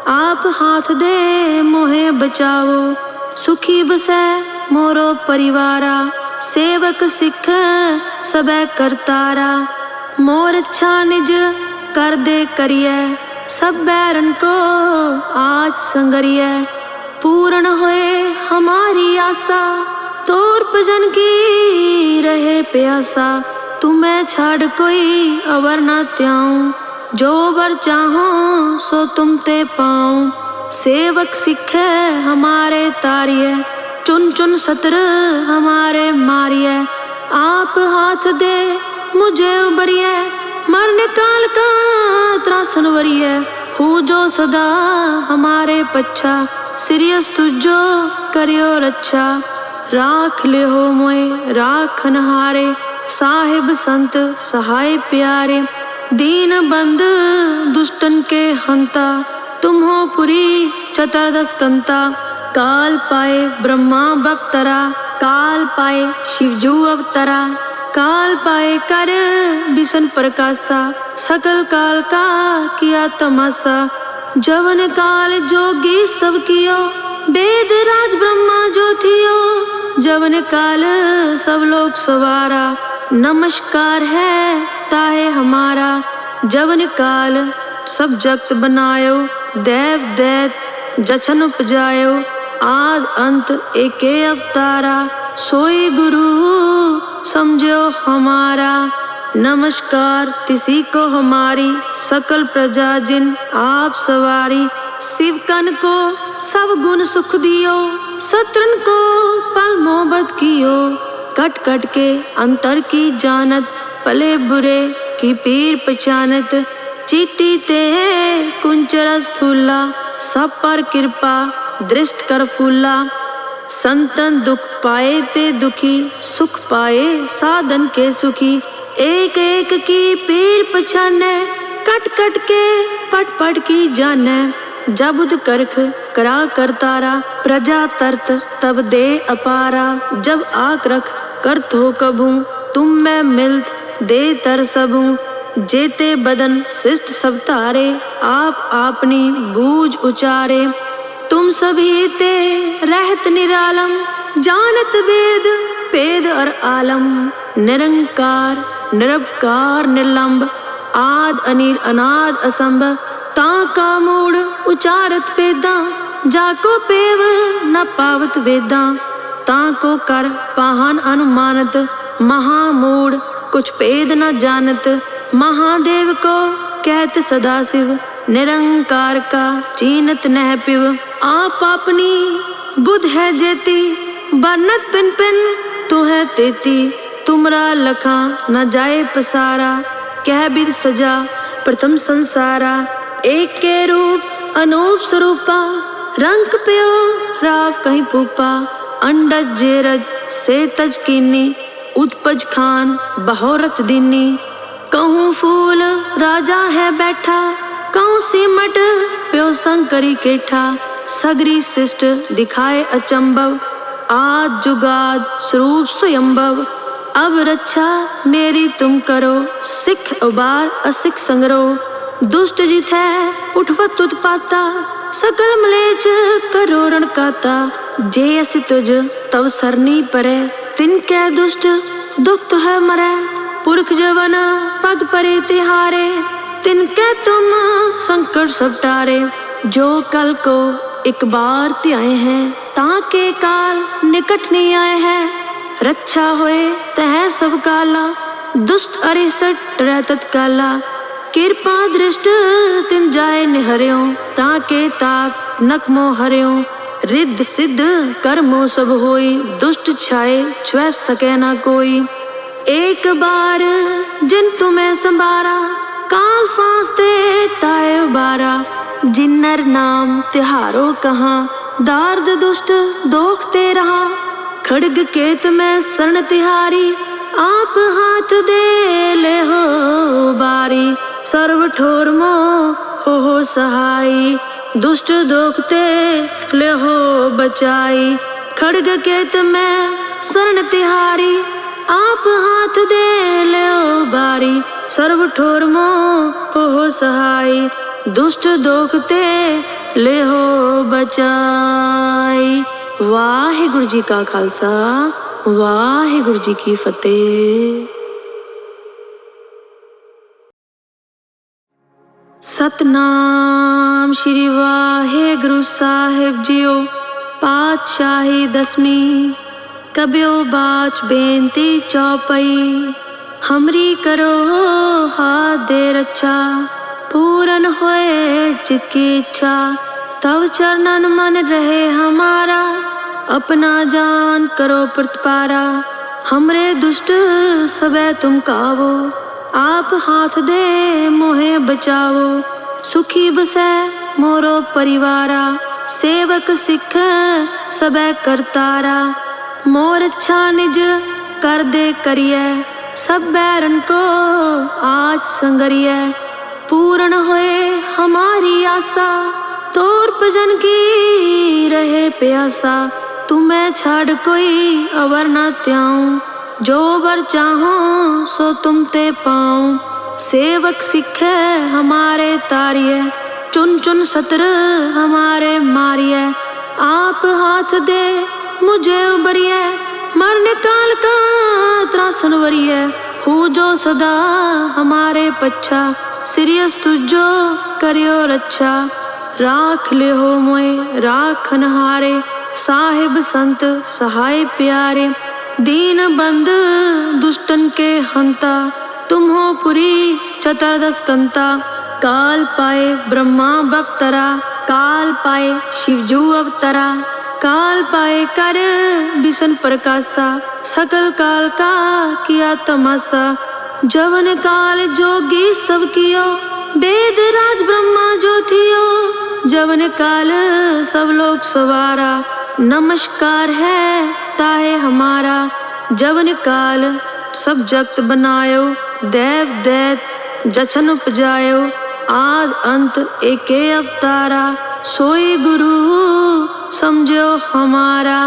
आप हाथ दे मोहे बचावो। सुखी बसै मोरो परिवारा, सेवक सिख सबे करतारा। मोर अच्छा निज कर दे करिए, सब बैरन को आज संगरिए। पूर्ण होए हमारी आशा, तोर भजन की रहे प्यासा। तुम्हें छाड़ कोई अवर न त्याऊं, जो वर चाहो सो तुम ते पाऊं। सेवक सिखे हमारे तारिये, चुन चुन सत्र हमारे मारिये। आप हाथ दे मुझे उबरिये, मरने काल का त्रासन वरिये। हूँ जो सदा हमारे पच्छा, सिरियस तुझो करियो रक्षा। राख ले हो मोए राखन हारे, साहिब संत सहाय प्यारे। दीन बंद दुष्टन के हंता, तुम हो पुरी चतुर्दश कंता। काल पाए ब्रह्मा बप्तरा, काल पाए शिवजू अवतरा। काल पाए कर बिसन प्रकाशा, सकल काल का किया तमाशा। जवन काल जोगी सब कियो, वेद राज ब्रह्मा जो थियो। जवन काल सब लोग सवारा, नमस्कार है ताहे हमारा। जवन काल सब जगत बनायो, देव दैत जछन उपजायो। आद अंत एके अवतारा, सोई गुरु समझो हमारा। नमस्कार तिसी को हमारी, सकल प्रजा जिन आप सवारी। शिवकन को सब गुण सुख दियो, शत्रन को पल मोहब्बत कियो। कट कट के अंतर की जानत, भले बुरे की पीर पहचानत। चीटी ते कुंचर स्थूला, सब पर कृपा दृष्ट कर फूला। संतन दुख पाए ते दुखी, सुख पाए साधन के सुखी। एक एक की पीर पहचाने, कट कट के पट पट की जाने। जब उद करख करा कर तारा, प्रजा तरत तब दे अपारा। जब आक रख करत हो कभू, तुम में मिलत दे तर सबू। जेते बदन शिष्ट सब तारे, आप आपनी बूझ उचारे। तुम सभी ते रहत निरालम, जानत वेद पेद और आलम। निरंकार निरवकार निर्लंब, आद अनिल अनाद असंभ। ताका मूड उचारत पेदा, जाको पेव न पावत वेदा। ताको कर पाहन अनुमानत, महामूड कुछ पेद न जानत। महादेव को कहत सदाशिव, निरंकार का चीनत नह पिव। आप अपनी बुध है जेती, बरनत पिन पिन तू है तेती। तुमरा लखा न जाए पसारा, कह बिद सजा प्रथम संसारा। एक के रूप अनूप स्वरूपा, रंग प्यो राव कहीं पूपा। अंडज जेरज से तज कीनी, उत्पज खान बहोरच दीनी। कहूँ फूल राजा है बैठा, कहूँ सीमट प्यो संकरी केठा। सगरी शिष्ट दिखाए अचंभव, आद जुगाद स्वरूप स्वयंभव। अब रक्षा मेरी तुम करो, सिख उबार असिख संगरो। दुष्ट जित है उठवत उत्पाता, सकल मलेच करो रणकाता। जे असि तुझ तव सरनी परे, तिनके दुष्ट दुख तो है मरे। पुरख जवन पग परे तिहारे, तिनके तुम संकट सब टारे। जो कल को एक बार त्याए हैं, ताके काल निकट नहीं आए है। रक्षा होए तह सब काला, दुष्ट अरिसट रहतत काला। कृपा दृष्ट तिन जाए निहर्यो, ताके ताप नकमो हर्यो। रिद्ध सिद्ध कर्मो सब होई, दुष्ट छाए छुए सके ना कोई। एक बार जिन तुम्हें संभारा, काल फांस दे ताए उबारा। जिन्नर नाम तिहारो कहाँ, दार्द दुष्ट दोखते रहा। खड्ग केत में शरण तिहारी, आप हाथ दे ले हो बारी। सर्व ठोर मो हो सहाई, दुष्ट दोखते ले हो बचाई। खड्ग केत में शरण तिहारी, आप हाथ दे ले हो बारी। सर्व ठोर मो हो सहाई, दुष्ट दोखते ले हो बचाई। वाहिगुरु जी का खालसा, वाहिगुरु जी की फतेह। सतनाम श्री वाहिगुरु साहिब जीओ। पातशाही दसवीं कबियो बाच बेनती चौपई। हमरी करो हाथ दे रक्षा, पूरन होए चित की इच्छा। तव चरणन मन रहे हमारा, अपना जान करो प्रतिपारा। हमरे दुष्ट सबे तुम कावो, आप हाथ दे मोहे बचावो। सुखी बसै मोरो परिवारा, सेवक सिख सबे करतारा। मोर अच्छा निज कर दे करिए, सब बैरन को आज संगरिए। पूर्ण होए हमारी आशा, तोर भजन की रहे प्यासा। तुम्हें छाड़ कोई अवर न त्याऊं, जो वर चाहो सो तुम ते पाऊं। सेवक सिखे हमारे तारिये, चुन चुन सत्र हमारे मारिये। आप हाथ दे मुझे उबरिए, मरने काल का त्रासन वरिये। हूँ जो सदा हमारे पच्छा, सिरियस तुझो करियो रक्षा। राख ले हो मोए राखन हारे, साहिब संत सहाय प्यारे। दीन बंद दुष्टन के हंता, तुम हो पुरी चतुर्दश कंता। काल पाए ब्रह्मा बप्तरा, काल पाए शिवजू अवतरा। काल पाए कर विष्णु प्रकाशा, सकल काल का किया तमाशा। जवन काल जोगी सब कियो, वेद राज ब्रह्मा जो थियो। जवन काल सब लोग सवारा, नमस्कार है ताहे हमारा। जवन काल सब जगत बनायो, देव दैत जछन उपजायो। आद अंत एके अवतारा, सोई गुरु समझो हमारा।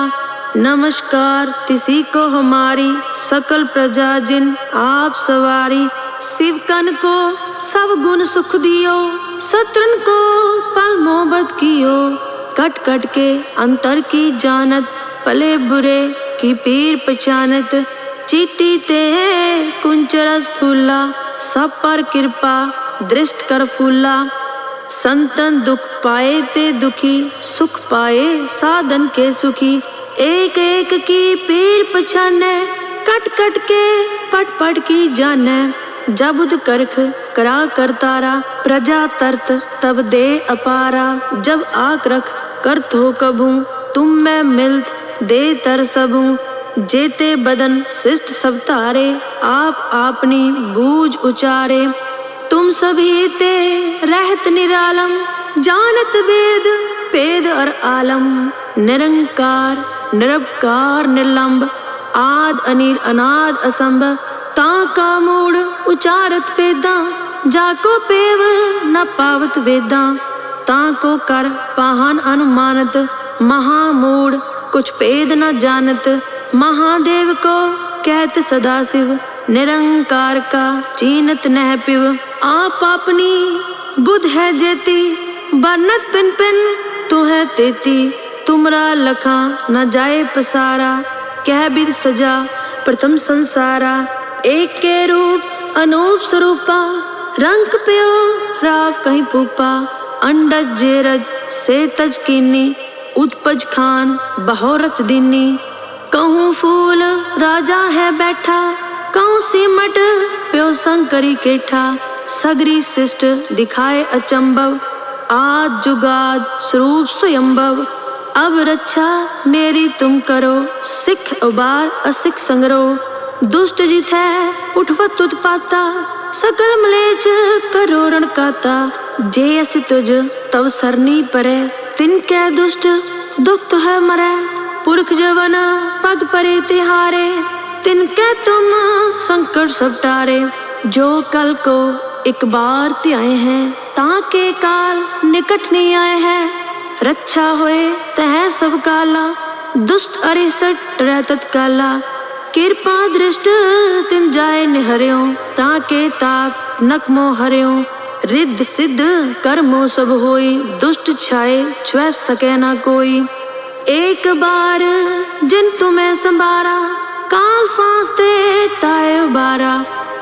नमस्कार तिसी को हमारी, सकल प्रजा जिन आप सवारी। शिव कन को सब गुण सुख दियो, शत्रन को पल मोहब्बत कियो। कट कट के अंतर की जानत, भले बुरे की पीर पहचानत। चीटी ते कुंचरस थूला, सब पर कृपा दृष्ट कर फूला। संतन दुख पाए ते दुखी, सुख पाए साधन के सुखी। एक एक की पीर पहचाने, कट कट के पट पट की जाने। जबुद करख करा करतारा, प्रजा तरत तब दे अपारा। जब आक रख करत हो कबू, तुम में मिलत दे तर सबू। जेते बदन शिष्ट सब तारे, आप आपनी बूझ उचारे। तुम सभी ते रहत निरालम, जानत वेद पेद और आलम। निरंकार निरवकार निर्लंब, आद अनीर अनाद असंभ। ताका मूड उचारत वेदा, जाको पेव न पावत वेदा। ताको कर पाहन अनुमानत, महामूड कुछ पेद न जानत। महादेव को कहत सदाशिव, निरंकार का चीनत नह पिव। आप अपनी बुध है जेती, बरनत पिन पिन तू है तेती। तुमरा लखा न जाए पसारा, कह विद सजा प्रथम संसारा। एक के रूप अनूप स्वरूपा, रंग प्यो राव कहीं पूपा। अंडज जेरज से तज कीनी, उत्पज खान बहोरच दीनी। कहूँ फूल राजा है बैठा, कहूँ सीमट प्यो संकरी केठा। सगरी शिष्ट दिखाए अचंभव, आद जुगाद स्वरूप स्वयंभव। अब रक्षा मेरी तुम करो, सिख उबार असिख संग्रह। दुष्ट जित है उठवत उत्पाता, सकल मलेच करो रण काता। जे अस तुझ तव सरनी परे, तिनके दुष्ट दुख तो है मरे। पुरख जवन पग परे तिहारे, तिनके तुम संकट सब टारे। जो कल को एक बार ते आए हैं, ताके काल निकट नहीं आए हैं। रक्षा होए तह सब काला, दुष्ट अरिसट रह तत्काला। कृपा दृष्ट तिन जाए निहर्यो, ताके ताप नक मोह हर्यो। रिद्ध सिद्ध कर्मो सब होई, दुष्ट छाए छुए सके ना कोई। एक बार जिन तुम्हें संभारा, काल फांस दे ताए उबारा।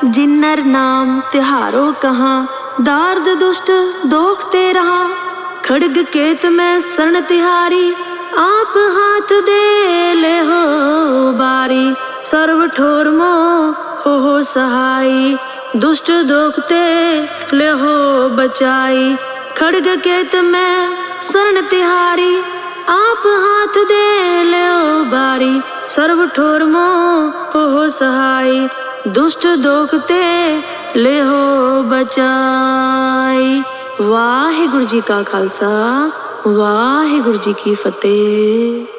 जिन्नर नाम तिहारो कहाँ, दार्द दुष्ट दोखते रहा। खड्ग केत में शरण तिहारी, आप हाथ दे ले हो बारी। सर्व ठोर मोह हो सहाई, दुष्ट दोखते ले हो बचाई। खड्ग केत में शरण तिहारी, आप हाथ दे ले हो बारी। सर्व ठोर मोह हो सहाई, दुष्ट दोखते ले हो बचाई। वाहिगुरु जी का खालसा, वाहिगुरु जी की फतेह।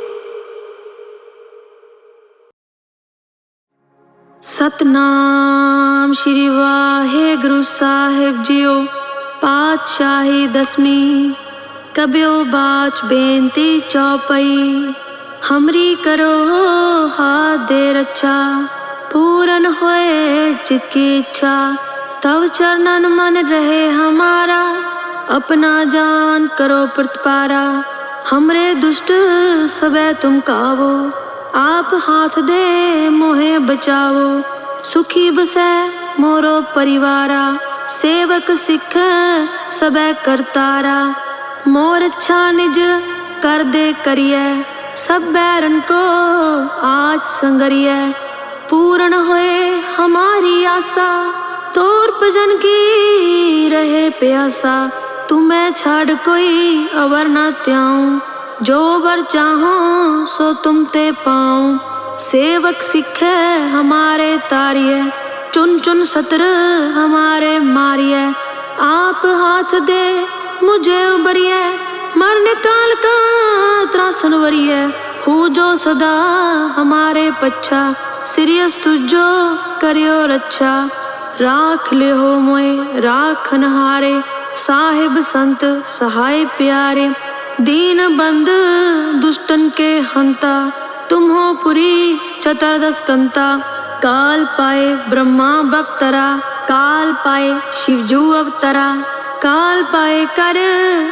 सतनाम श्री वाहिगुरु साहिब जीओ। पातशाही दसवीं कबियो बाच बेनती चौपई। हमरी करो हाथ दे रक्षा, पूरन होए चित की इच्छा। तव चरणन मन रहे हमारा, अपना जान करो प्रतिपारा। हमरे दुष्ट सबे तुम कावो, आप हाथ दे मोहे बचावो। सुखी बसै मोरो परिवारा, सेवक सिख सबे करतारा। मोर अच्छा निज कर दे करिए, सब बैरन को आज संगरिए। पूर्ण होए हमारी आशा, तोर भजन की रहे प्यासा। तुम्हें छाड़ कोई अवर न त्याऊं, जो बर चाहो सो तुम ते पाऊं। सेवक सिख हमारे तारिये, चुन चुन सत्र हमारे मारिये। आप हाथ दे मुझे उबरिये, मरने काल का त्रासन वरिये। हूँ जो सदा हमारे पच्छा, सिरियस तुझो करियो रक्षा। राख ले हो मोए राखन हारे, साहिब संत सहाय प्यारे। दीन बंद दुष्टन के हंता, तुम हो पुरी चतुर्दश कंता। काल पाए ब्रह्मा बप्तरा, काल पाए शिवजू अवतरा। काल पाए कर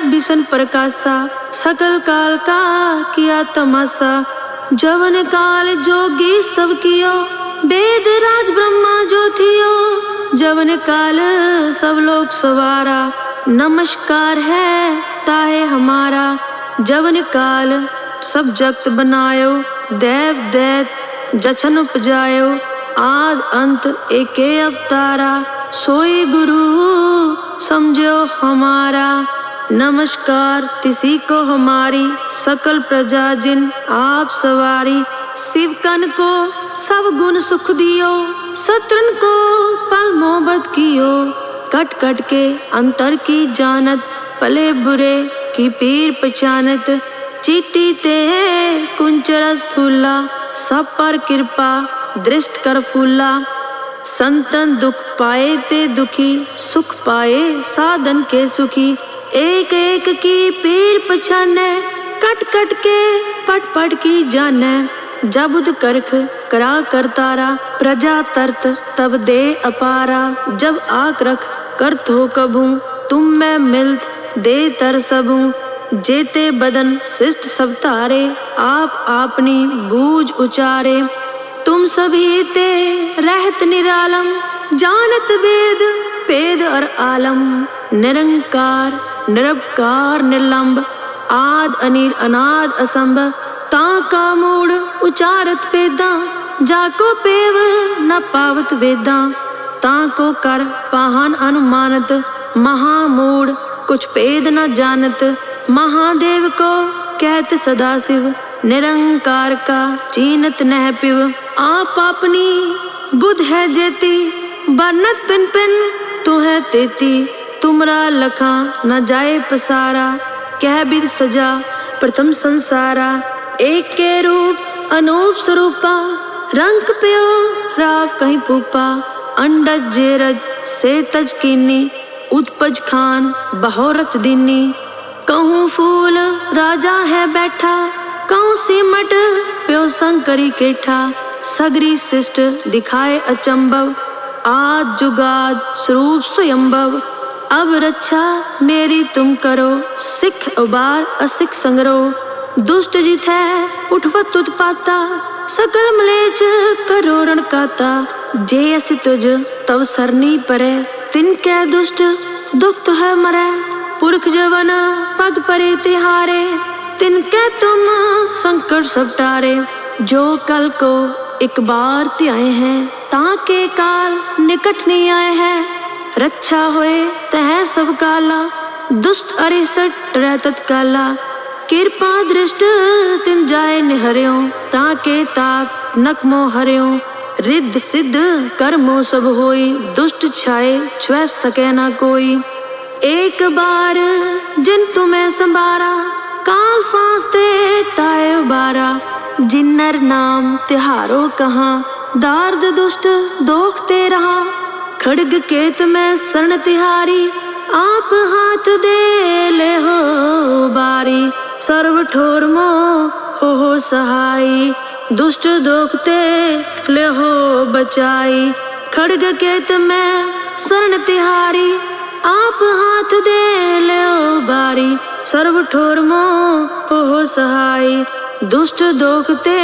बिशन प्रकाशा, सकल काल का किया तमाशा। जवन काल जोगी सब कियो, वेद राज ब्रह्मा जो थियो। जवन काल सब लोग सवारा, नमस्कार है ताहे हमारा। जवन काल सब जगत बनायो, देव दैत जछन उपजायो। आद अंत एके अवतारा, सोई गुरु समझो हमारा। नमस्कार तिसी को हमारी, सकल प्रजा जिन आप सवारी। शिव कन को सब गुण सुख दियो, शत्रन को पल मोहब्बत कियो। कट कट के अंतर की जानत, भले बुरे की पीर पहचानत। चीटी ते कुंच रस फूला, सब पर कृपा दृष्ट कर फूला। संतन दुख पाए ते दुखी, सुख पाए साधन के सुखी। एक एक की पीर पहचाने, कट कट के पट पट की जाने। जबुद करख करा करतारा, प्रजा तरत तब दे अपारा। जब आक रख करत हो कभू, तुम में मिलत दे तर सबू। जेते बदन शिष्ट सब तारे, आप आपनी बूझ उचारे। तुम सभी ते रहत निरालम, जानत वेद पेद और आलम। निरंकार निरवकार निर्लंब, आद आद अनीर अनाद असंभ ता का मूड़ उचारत पेदा जाको पेव न पावत वेदा ता को कर पाहन अनुमानत महामूढ़ कुछ पेद न जानत महादेव को कहत सदाशिव निरंकार का चीनत नह पिव आप अपनी बुध है जेती बरनत पिन पिन तू है तेती तुमरा लखा न जाए पसारा कह बिद सजा प्रथम संसारा एक के रूप अनूप स्वरूपा रंग प्यो राव कहीं पूपा अंडज जेरज से तज कीनी उत्पज खान बहोरच दीनी कहूँ फूल राजा है बैठा कहूँ सीमट प्यो संकरी केठा सगरी शिष्ट दिखाए अचंभव आद जुगाद स्वरूप स्वयंभव अब रक्षा मेरी तुम करो सिख उबार असिख संग्रह दुष्ट जित है उठवत उत्पाता सकल मलेच करोरण काता जे अस तुझ तव सरनी परे तिनके दुष्ट दुख तो है मरे पुरख जवन पग परे तिहारे तिनके तुम संकट सब टारे जो कल को एक बार त्याए हैं ताके काल निकट नहीं आए हैं रक्षा होए तह सब काला दुष्ट अरिसट रहतत काला कृपा दृष्ट तिन जाए निहर्यो ताके ताप नकमो हर्यो रिद्ध सिद्ध कर्मो सब होई दुष्ट छाए छुए सके ना कोई एक बार जिन तुम्हें संभारा काल फांस दे ताए उबारा जिन्नर नाम तिहारो कहाँ दार्द दुष्ट दोखते रहा खड़ग केत में शरण तिहारी आप हाथ दे ले हो बारी सर्व ठोर मो हो सहाई दुष्ट दोखते ले हो बचाई खड़ग केत में शरण तिहारी आप हाथ दे ले हो बारी सर्व ठोर मो हो सहाई दुष्ट दोखते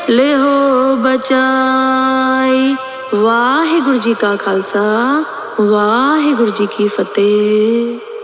ले हो बचाई। वाहिगुरु जी का खालसा वाहिगुरु जी की फतेह।